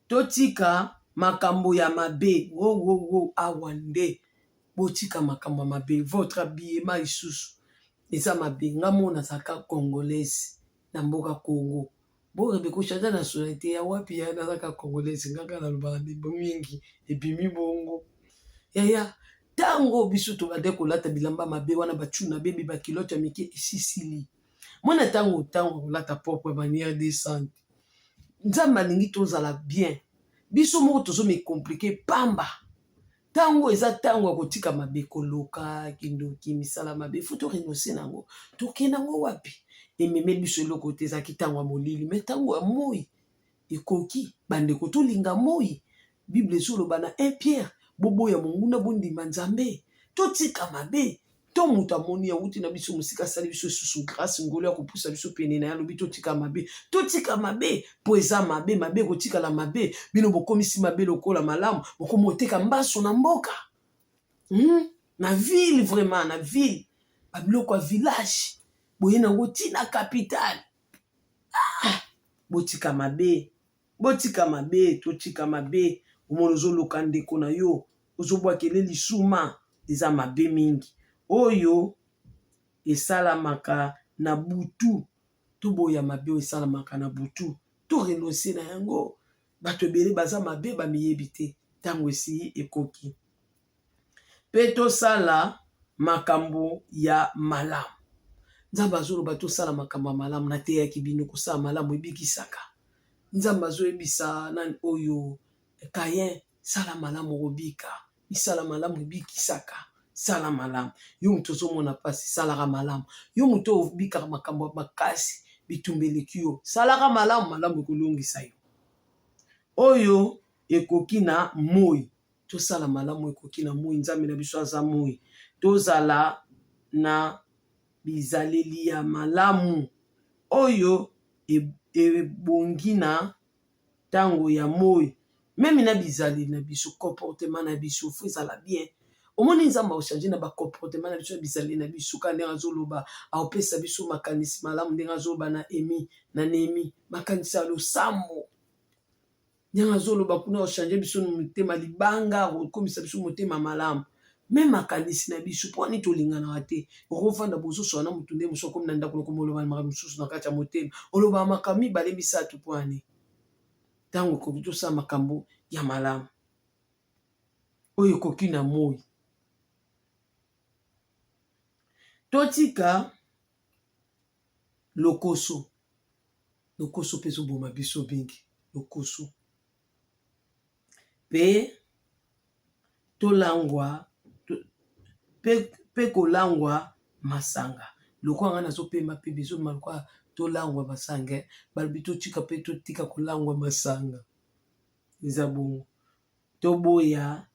totika makambo ya mabe, awa nde botika makambo ya mabe. Votre habillement lisusu eza mabe. Nga mona zaka congolaise na mboka Congo, borebe kochanger nationalité ya wapi ya nazaka congolaise, ngaka na lubandi mingi ebimi bongo yaya. Tango biso tobande kolata bilamba mabe wana bachuna bebe bakilote ya mike esisili, mona tango kolata propre manière décente, nzambe alingi tozala bien. Biso moko tozome compliqué pamba. Tango eza tango ya kotika mabe, koloka kindoki misala mabe, faut to renoncer nango. Tokenda ngo wapi? Ememe biso eloko te ezaki tango ya molili, mais tango ya moi ekoki bandeko tolinga moi. Bible ezoloba na 1 Pierre, boboya monguna bondima nzambe, totika mabe. To mutu amoni ya wuti na biso musika sali biso susu grâce ngolo ya kopusa biso pene na ya lobi totika mabe. Totika mabe po eza mabe, mabe kotika la mabe. Bino bokomisi mabe lokola malamu, bokomoteka mbaso na mboka. Na ville vraiment, na ville, babiloko ya village, boye nango tina capitale. Botika mabe, botika mabe, totika mabe. Omona ozoloka ndeko na yo, ozobwakele lisuma, eza mabe mingi. Oyo esalamaka na butu, toboya mabe esalamaka na butu, to renoncer na yango. Bato ebele baza mabe bamiyebi te, tango esi ekoki. Pe tosala makambo ya malamu. Nzambe azoloba tosala makambo ya malamu, nateyaki bino kosala malamu ebikisaka. Nzambe azoyebisa nani oyo Kayen, sala malamu obika, misala malamu ebikisaka. Sala malamu. Yo mutu ozomona pasi, salaka malamu. Yo mutu obika makambo makasi bitumbeleki yo, salaka malamu, malamu ekolongisa yo. Oyo ekoki na moi, tosala malamu ekoki na moi. Nzambe na biso aza moi. Tozala na bizaleli ya malamu oyo ebongi na tango ya moi. Même na bizaleli na biso, comportement na biso faut ezala bien. Omoni nzambe ochange na ba comportement na biso ya bizaleli na biso, ka ndenge azoloba aopesa biso makanisi malamu, ndenge azoloba na Emi na Nemi, makanisi ya losambo. Ndenge azoloba kuna ochange biso motema libanga, okomisa biso motema malamu. Même makanisi na biso po ani tolingana te. Okofanda bozoso na mutu nde moso komi na ndako lokomo oloba makambo mosusu na kati ya motema. Oloba makambo mibale misatu po ani. Tango koki tosala makambo ya malamu oyo ekoki na moi. Totika lokoso. Lokoso pe ezoboma biso bingi. Lokoso. Pe tolangwa pe kolangwa masanga. Lokwa nga nazopema pe biso malukwa tolangwa masanga. Balobi totika pe totika kolangwa masanga. Eza bongo. Toboya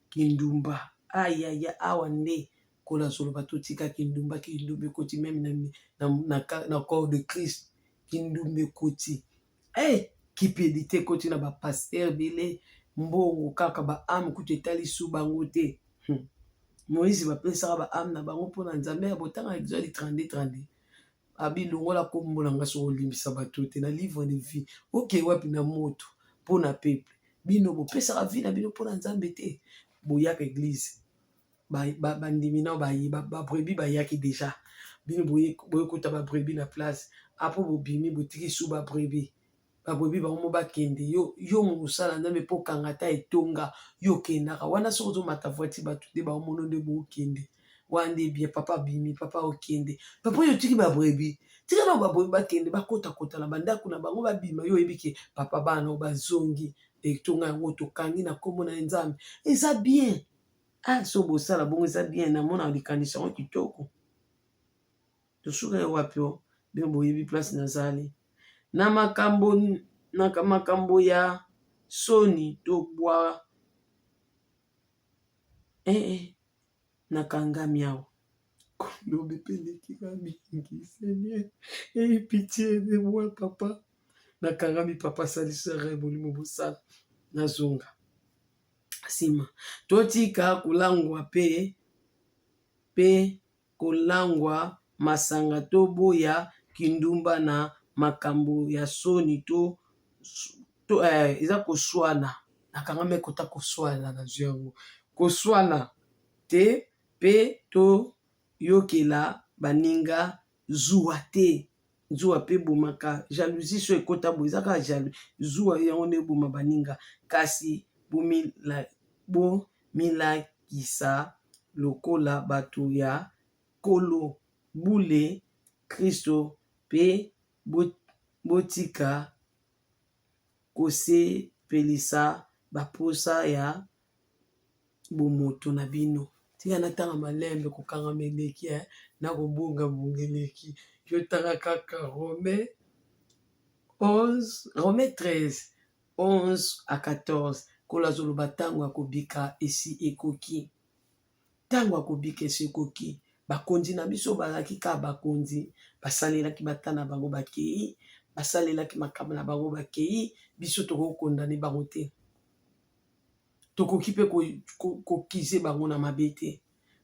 kindumba. Ayaya awa nde kola soloba totika kindumba. Kindumba ekoti même na corps de Christ. Kindumba ekoti. Kipedite ekoti na ba pasteur bele. Mbongo kaka ba âme kutu etali su bango te. Moïse bapesaka ba âme na bango mpona nzambe ya botanga Exode 32. Abi longola kombo na nga so olimbisa bato te na livre de vie. Oke wapi na moto mpona peuple. Bino bopesaka vie na bino mpona nzambe te. Boyaka église. Bandimi na ba brebis bayaki déjà. Bino boyekota ba brebis na place. Apo bobimi botiki su ba brebis. Babwebi bango bakende yo mosala nzambe po kangata etonga yo kendaka wana soko zo mata voiture batu de ba mono de bo kende wande bien papa bimi papa okende papa yo tiki babwebi tika na babwebi bakende bakota kota na bandako na bango babima yo ebike papa bana bazongi etonga yango to kangi na kombo na nzambe eza bien so bosala bongo eza bien na mona likanisa ngo kitoko to suka wapi o bien boyebi place nazali. Na makambo ya soni tobwa nakangami awa Kolobe peleki mingi, Seigneur. Aie pitié de moi, papa. Nakangami papa salisere molimo bosala. Nazonga. Sima. Totika kulangwa pe kolangwa masanga toboya kindumba na makambo ya soni eza koswana. Nakangami kota koswana na yango. Koswana te pe to yokela baninga zuwa te. Zuwa pe bomaka jalousie so ekota bo ezaka zuwa yango ne boma baninga kasi bomilakisa lokola bato ya kolo bule Kristo pe botika kosepelisa baposa ya bomoto na bino. Tika natanga malembe kokanga meleki na kobunga bungeleki. Yo tanga kaka Romains 13, 11 à 14. Kola zoloba tango akobika esi ekoki. Tango akobika esi ekoki. Bakonzi na biso bazalaki ka bakonzi. Basalelaki batana bango bakei. Basalelaki makambo na bango bakei. Biso tokokondane bango te. Tokoki pe kokize bango na mabe te.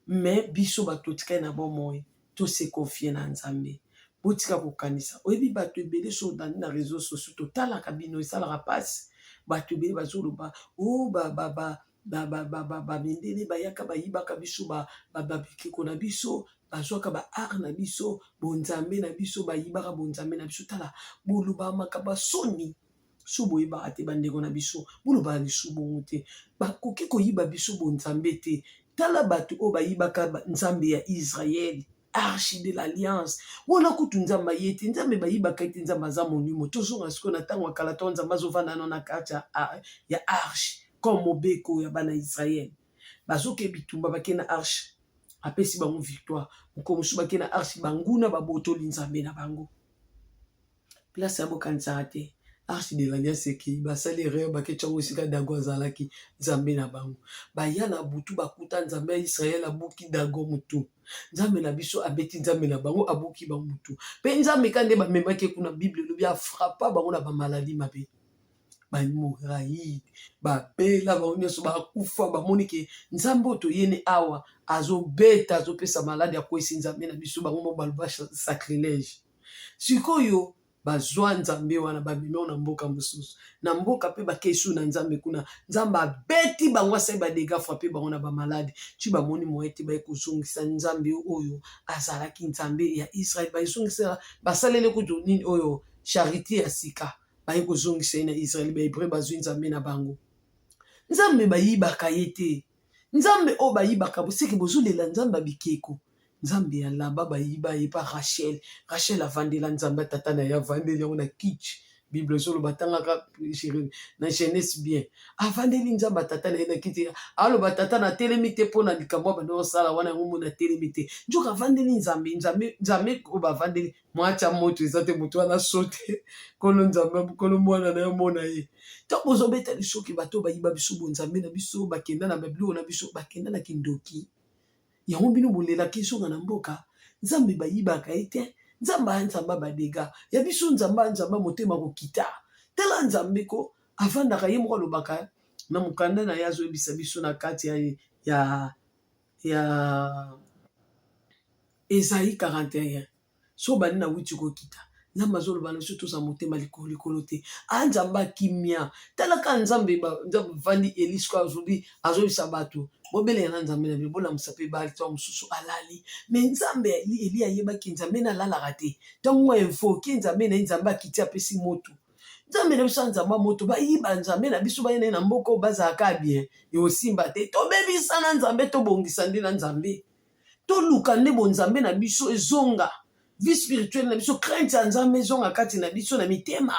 Mais biso bato tika na bomoi. To se confie na Nzambe. Botika kokanisa. Oyebi bato ebele so dani na réseaux sociaux. Totala kabino esalaka pasi. Bato ebele bazoloba. Oh mindele bayaka bayibaka biso babikeko na biso. Bazwaka ba art na biso. Bonzambe na biso bayibaka bonzambe na biso. Tala boloba makaba soni. So boyeba te bandeko na biso. Boloba lisu bongo te. Bakoki koyiba biso bonzambe te. Tala bato o bayibaka nzambe ya Israël. Arche de l'alliance. Wona kutu nzamba yete. Nzambe bayibaka ete nzamba za monimo. Tozonga siko na tango akala to nzamba azovanda na kati ya arche. Comme mobeko ya bana Israël. Bazoke bitumba bakena arche. Apesi bango victoire. Mukomusu bakena arche banguna babotoli nzambe na bango. Place ya bokanisa te. Arche de l'alliance eki basali erreur bakechango esika dago azalaki nzambe na bango. Baya na butu bakuta nzambe ya Israël abuki dago mutu. Nzambe na biso abeti nzambe na bango abuki bango mutu. Pe nzambe kande bamemaki kuna Bible lobi afrapa bango na bamaladi mabe. Bamoraïd, babela bango nyonso bakufa bamoni ke nzambe oto yene awa azobeta azopesa maladi akwesi nzambe na biso bango mo baloba sacrilège. Sikoyo bazwa nzambe wana babima na mboka mosusu. Na mboka pe bakesu na nzambe kuna. Nzambe abeti bango asai badega frappe bango na bamaladi. Tu bamoni moete baye kozongisa nzambe oyo azalaki nzambe ya Israël. Bayezongisa basalele kutu nini oyo charité ya sika. Baye kozongisa na Israël bayebre bazwi nzambe na bango. Nzambe bayibaka ye te. Nzambe o bayibaka boseki bozulela nzambe bikeko. Nzambe ya laba bayiba ye pa Rachel. Rachel avandela nzambe tata na ya vandeli yango na kitch. Bible solo batanga ka na Genèse bien. Avandeli nzambe tata na ye na kitch. Alo batata na telemite pona likambo bano sala wana ngumu na telemite. Njoka avandeli nzambe ko bavandeli mwacha moto ezate moto wana sote. Kono nzambe kono mwana na mona ye. To bozobeta lisoki bato bayiba biso bonzambe na biso bakenda na babilo na biso bakenda na kindoki. Yango bino bolela kesonga na mboka. Nzambe bayibaka ete. Nzamba badega. Ya biso nzamba motema kokita. Tala nzambe ko avandaka ye moko lobaka na mukanda na yazo ebisa biso na kati ya Esaïe 41. So bani na wuti kokita. Nzamba zoloba na biso toza motema likolo te. Nzamba kimia. Tala ka nzambe vandi elisko azobisa bato. Bobele na nzambe na bibola musape bali to mususu alali. Mais nzambe eli ayebaki nzambe na lalaka te. Tango invoke nzambe na nzambe akiti apesi moto. Nzambe na biso nzamba moto bayiba nzambe na biso bayene na mboko bazaka bien. Yo simba te to bebisa na nzambe to bongisa ndi na nzambe. To luka nde bonzambe na biso ezonga. Vie spirituelle na biso crainte ya nzambe ezonga kati na biso na mitema.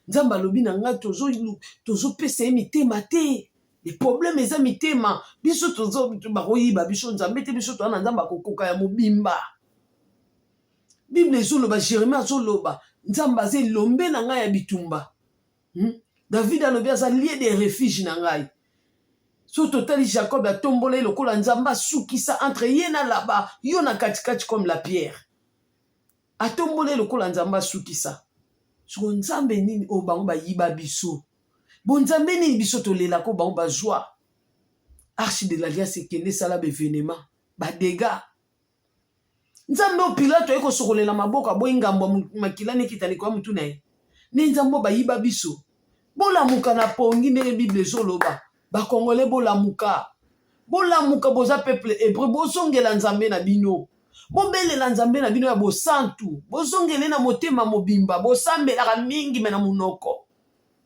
Nzamba lobi na nga tozo pesa mitema te. Les problèmes eza mitema. Biso tozo bakoyiba biso nzambe te biso to na nzamba kokoka ya mobimba. Bible ezoloba Jérémie azoloba nzamba ze lombe na ngai ya bitumba. David alobi aza lieu de refuge na ngai. So totali Jacob a tombolé le kola nzamba soukisa entre yena là-bas, yona katikati comme la pierre. A tombolé le kola nzamba soukisa. So nzambe nini o bango ba yiba biso. Bon nzambe nini biso to lela ko bango ba joie. Arche de l'alliance kende sala bevenema, ba dégâts. Nzambe o Pilato eko sokolela maboka bo ngambo makilane kitali kwa mutu naye. Ni nzambo ba yiba biso. Bola muka na pongi ne Bible zoloba. Ba Congolais bola muka. Bola muka boza peuple hébreu bozongela nzambe na bino. Bobelela nzambe na bino ya bosantu. Bozongele na motema mobimba. Bosambela mingi mena munoko.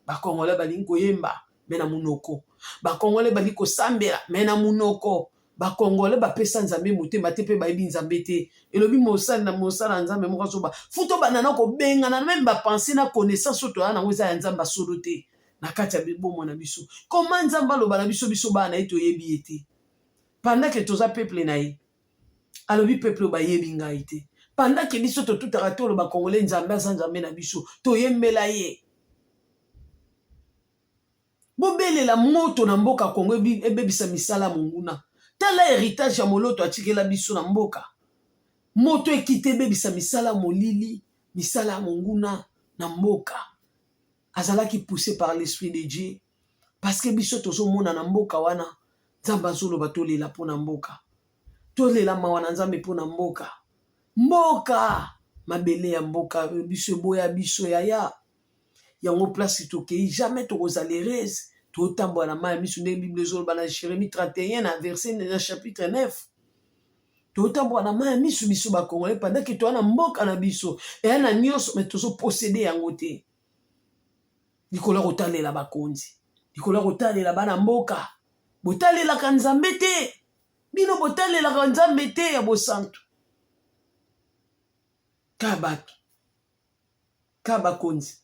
Ba Congolais balingi koyemba mena munoko. Ba Congolais balingi kosambela mena munoko. Ba Congolais ba pesa nzambe motema te pe ba yebi nzambe te. Elobi mosala na mosala nzambe moko soba. Futo banana ko benga na même ba penser na connaissance soto na ngoza ya nzamba solo te. Na kati ya bibo na biso. Comment nzamba lo bana biso biso bana eto yebi ete. Pendant que toza peuple na ye. Alobi peuple ba yebi ngai te. Pendant que biso to tutaka to lo ba Congolais nzamba sa nzambe na biso to yembela ye. Bobele la moto na mboka Kongo ebebisa misala monguna. Tala héritage ya moloto atikela biso na mboka. Moto ekite ebebisa misala molili, misala monguna na mboka. Azalaki poussé par l'esprit de Dieu. Parce que biso tozo mona na mboka wana. Nzamba zolo batolela pona mboka. Tolela mawana nzambe pona mboka. Mboka! Mabele ya mboka, biso boya biso yaya. Yango place tokei jamais tokozalereze. Totambo na ma biso ne Bible zolo na Jérémie 31 na verset na chapitre 9. Totambo na ma biso biso ba Congolais pendant que to na mboka na biso et na nyonso mais tozo posséder yango te. Nikola kotalela bakonzi. Nikola kotalela bana mboka. Botalela kanzambe te. Bino botalela kanzambe te ya bosantu. Kabatu. Kabakonzi.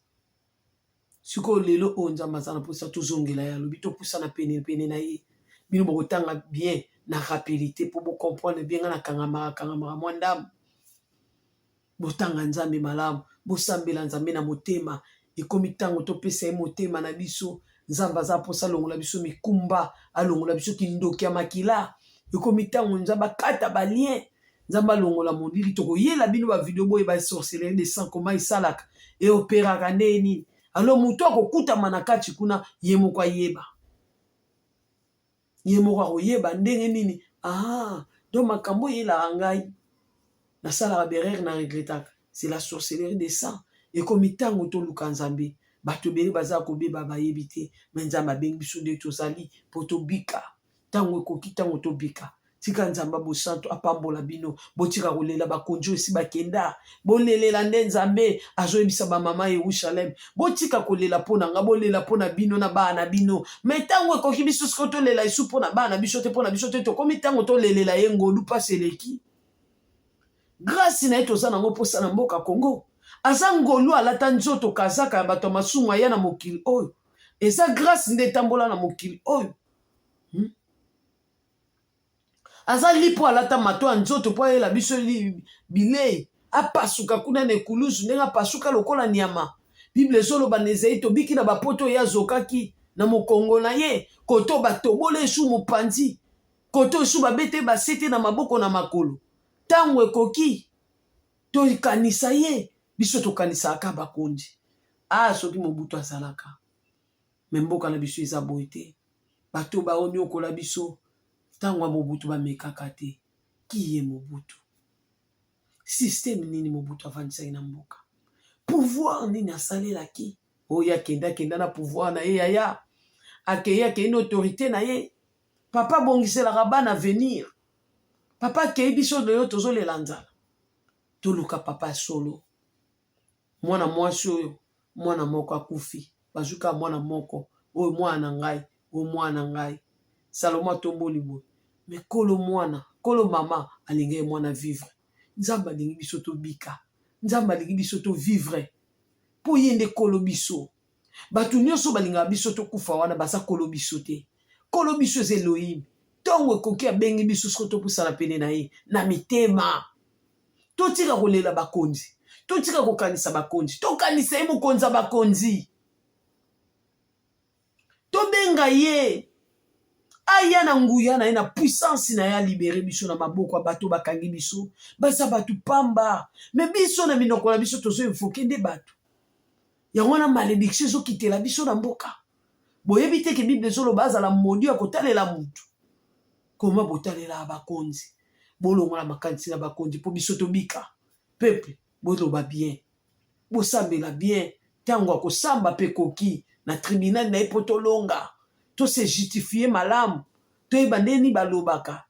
Siko lelo onza mazana posa tozongela ya lobi to poussa na pene na ye. Bino bokotanga bien na rapidité pour bo comprendre bien na kangama mwandam. Botanga nzambe malamu, bosambela nzambe na motema. Ekomi tango to pesa motema na biso, nzamba za posa longola biso mikumba, alongola biso kindoki ya makila. Ekomi tango nzamba kata balien, nzamba longola modili to koyela bino ba video boy ba sorcellerie de sang comment isalaka et opéra kaneni. Alors muto akokuta manakati kuna yemoko ayeba. Yemoko akoyeba ndenge nini? Ah, donc makambo yela ngai. Na sala berere na regretaka. C'est la sorcellerie de sang. Et comme itango to luka nzambe, bato bele baza ko beba ba yebite, mais nzamba bengi biso de tozali poto bika. Tango ekoki tango to bika. Tika nzamba bo santo apambola bino, botika kolela bakonjo esi bakenda, bolelela nde nzambe azoyebisa ba mama Yerusalem, botika kolela pona nga bolela pona bino na bana bino. Mais tango ekoki biso siko to lela isu pona bana biso te pona biso te to komi tango to lelela yengolu paseleki. Grâce na eto zana ngo posa na mboka Congo. Aza ngolu alata nzoto kazaka ya bato masumu ya na mokili oyo. Eza grâce nde tambola na mokili oyo. Aza lipo alata mato ya nzoto po yela biso bilei. Apasuka kuna na ekuluzu ndenga pasuka lokola nyama. Bible zoloba na Ezayi tobiki na bapoto ya zokaki na mokongo na ye. Koto batobole esu mopanzi. Koto esu babete basete na maboko na makolo. Tango ekoki to kanisa ye. Biso to kanisa aka bakonzi. Ah, soki Mobutu azalaka. Memboka na biso eza boye te. Bato baoni okola biso. Tango Mobutu ba mekaka te. Ki ye Mobutu? Système nini Mobutu avandisa ina mboka? Pouvoir nini asalela ki? Oya kenda na pouvoir na ye yaya. Akeya ke une autorité na ye. Papa bongisela rabana venir. Papa ke biso de yo tozo le lanzala. Toluka papa solo. Mwana mwasi oyo, mwana moko akufi. Bazuka mwana moko, oyo mwana ngai, oyo mwana ngai. Saloma tomboli boye. Mais kolo mwana, kolo mama alingi mwana vivre. Nzamba alingi biso to bika. Nzamba alingi biso to vivre. Po yende kolo biso. Batu nyonso balinga biso to kufa wana basa kolo biso te. Kolo biso ez Elohim. Tongo ekoki abengi biso siko to pusana pene na ye na mitema. Totika kolela bakonzi. Totika kokanisa bakonzi. Tokanisa ye mokonza bakonzi. Tobenga ye. aya na nguya na ye na puissance na ya libéré biso na maboko ya bato bakangi biso baza bato pamba me biso na minoko na biso tozo invoke nde bato yango na malédiction ezokitela biso na mboka boyebi te ke bible ezoloba azala modi ya kotalela mutu koma botalela bakonzi bolongola makanisi na bakonzi mpo biso tobika peuple boloba bien bosambela bien ntango akosamba mpe koki na tribunal na ye mpo tolonga tose justifie malamu toyeba ndeni balobaka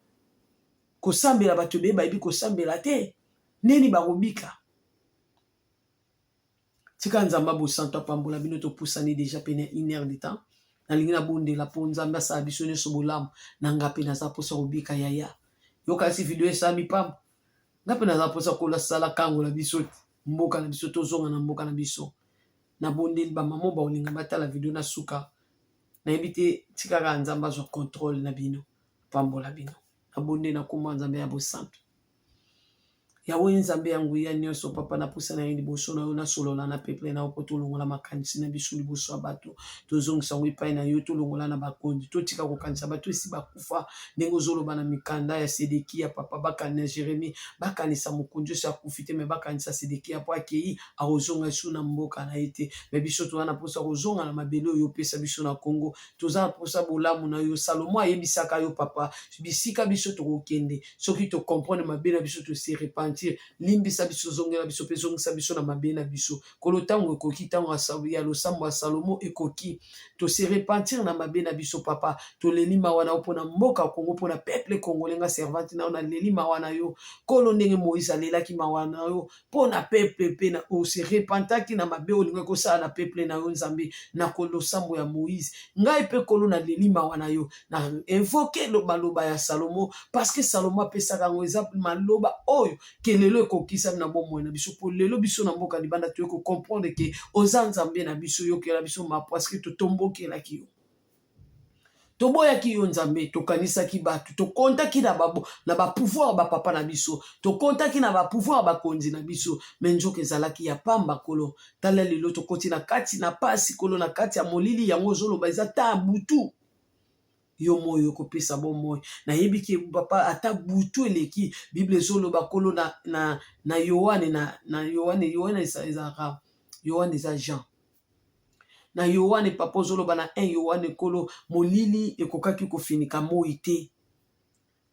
kosambela bato beye bayebi kosambela te ndeni bakobika tika nzamba bosanto apambola bino topusani deja pene 1 heure de temps nalingi nabondela mpo nzambe asala biso nyonso bolamu na nga mpe naza mposa kobika yaya yokasi video esami pamba nga mpe naza mposa kolasala kangola biso mboka na biso tozonga na mboka na biso nabondeli bamamo baolinga batala video na suka nayebi te tikaka nzambe azwa contrôle na bino pambola bino nabonde na kombo nzambe ya bosanto yawe nzambe ya nguya nyonso papa napusa na ye liboso na yo nasolola na peuple na yo mpo tolongola makanisi na biso liboso ya bato tozongisa yango epai na yo tolongola na bakonzi totika kokanisa bato esi bakufa ndenge ozoloba na mikanda ya sedekia papa bakanisa Jérémie bakanisa mokonzi oso akufi te me bakanisa sedekia mpo akei akozonga esu na mboka na ye te me biso toza na mposa kozonga na mabele oyo opesa biso na Kongo toza na mposa bolamu na yo Salomo ayebisaka yo papa bisika biso tokokende soki tokomprendre mabele na biso tosi repentir limbisa biso zongela biso pe zongisa biso na mabe na biso kolo tango ekoki tango ya losambo ya Salomo ekoki to se repentir na mabe na biso papa to lelima wana opona mboka Kongo pona peuple congolenga servante na lelima wana yo kolo ndenge Moïse alelaki mawana yo pona peuple pe na o se repentaki na mabe olinga ko sala na peuple na yo nzambe na kolo sambo ya Moïse ngai pe kolo na lelima wana yo na invoquer lo maloba ya Salomo parce que Salomo apesaka ngo exemple maloba oyo lelo ekokisa na bomoi na biso po lelo biso na mboka libanda to ko comprendre que oza nzambe na biso yokela biso ma parce que totombokelaki yo toboyaki yo nzambe tokanisaki bato tokontaki na pouvoir ba papa na biso tokontaki na ba pouvoir bakonzi na biso me nzoka ezalaki ya pamba kolo tala lelo tokoti na kati na pasi kolo na kati ya molili yango ozoloba eza ta butu yo moyo kopesa bon moyo na yebi ki papa ata butu eleki bible ezoloba kolo na Yohane na Yohane eza Jean na Yohane papa ozoloba na 1 Yohane kolo molili ekokaki kofinika moi te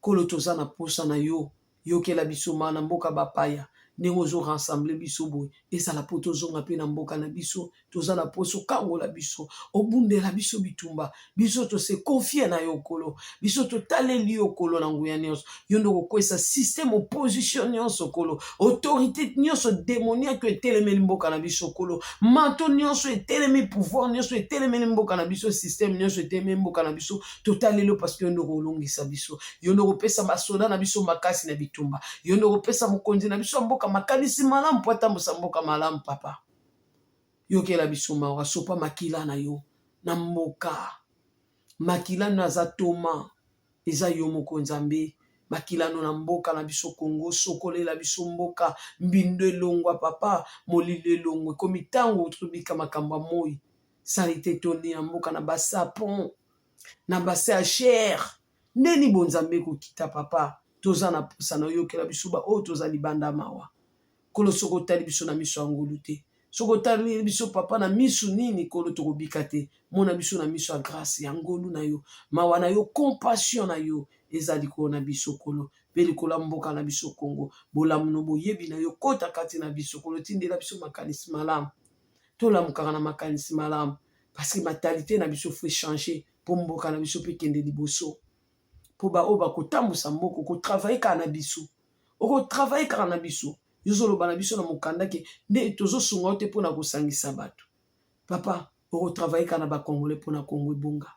kolo toza na posa na yo yokela biso na mboka bapaya ndenge ozo rassembler biso boye ezala po tozonga mpe na mboka na biso toza na poso kangola biso obundela biso bitumba biso tose confie na yo kolo biso totaleli yo kolo na nguya nyonso yo ndo kokwesa système opposition nyonso kolo autorité nyonso démoniaque etelemeli mboka na biso kolo manto nyonso etelemi pouvoir nyonso etelemeli mboka na biso système nyonso etelemeli mboka na biso totaleli parce que yo ndo kolongisa biso yo ndo kopesa basoda na biso makasi na bitumba yo ndo kopesa mokonzi na biso mboka makanisi malamu po atambusa mboka malamu papa yokela biso mawa sopa makila na yo na mboka makila no aza toma eza yo moko nzambe makila no na mboka na biso Kongo sokolela biso mboka mbindo elongwa papa molilo elongwe komi tango tobika makambo ya moi salite toni na mboka na basapon na basa ya chair ndeni bonzambe kokita papa toza na posa na yokela biso ba o toza libanda mawa kolo soko tali biso na miso angulu te soko tali biso papa na miso nini kolo tokobika te mona biso na miso ya grâce ya ngolu na yo mawa na yo compassion na yo ezali ko na biso kolo pe likolo mboka na biso Kongo bolamu no boyebi na yo kota kati na biso kolo tindela biso makanisi malamu tolamukaka na makanisi malamu parce que mentalité na biso faut changer po mboka na biso pe kende liboso po ba o ba kotambusa mboko ko travailler ka na biso oko travailler ka na biso yozoloba na biso na mokanda ke nde tozosunga te mpona kosangisa bato papa oko travailler ka na bakongole mpona Kongo ebonga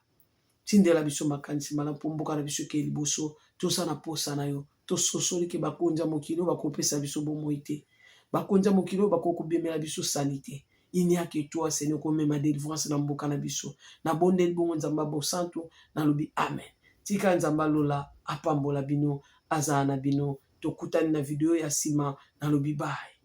tindela biso makanisi malamu mpo mboka na biso ke liboso toza na posa na yo tososoli ke bakonza mokili oyo bakopesa biso bomoi te bakonza mokili oyo bakokobemela biso sali te il n'y a que toi Seigneur komema délivrance na mboka na biso na bondeli bongo nzamba bosanto nalobi amen tika nzamba lola apambola bino azala na bino tokutani na video ya nsima nalobi bye.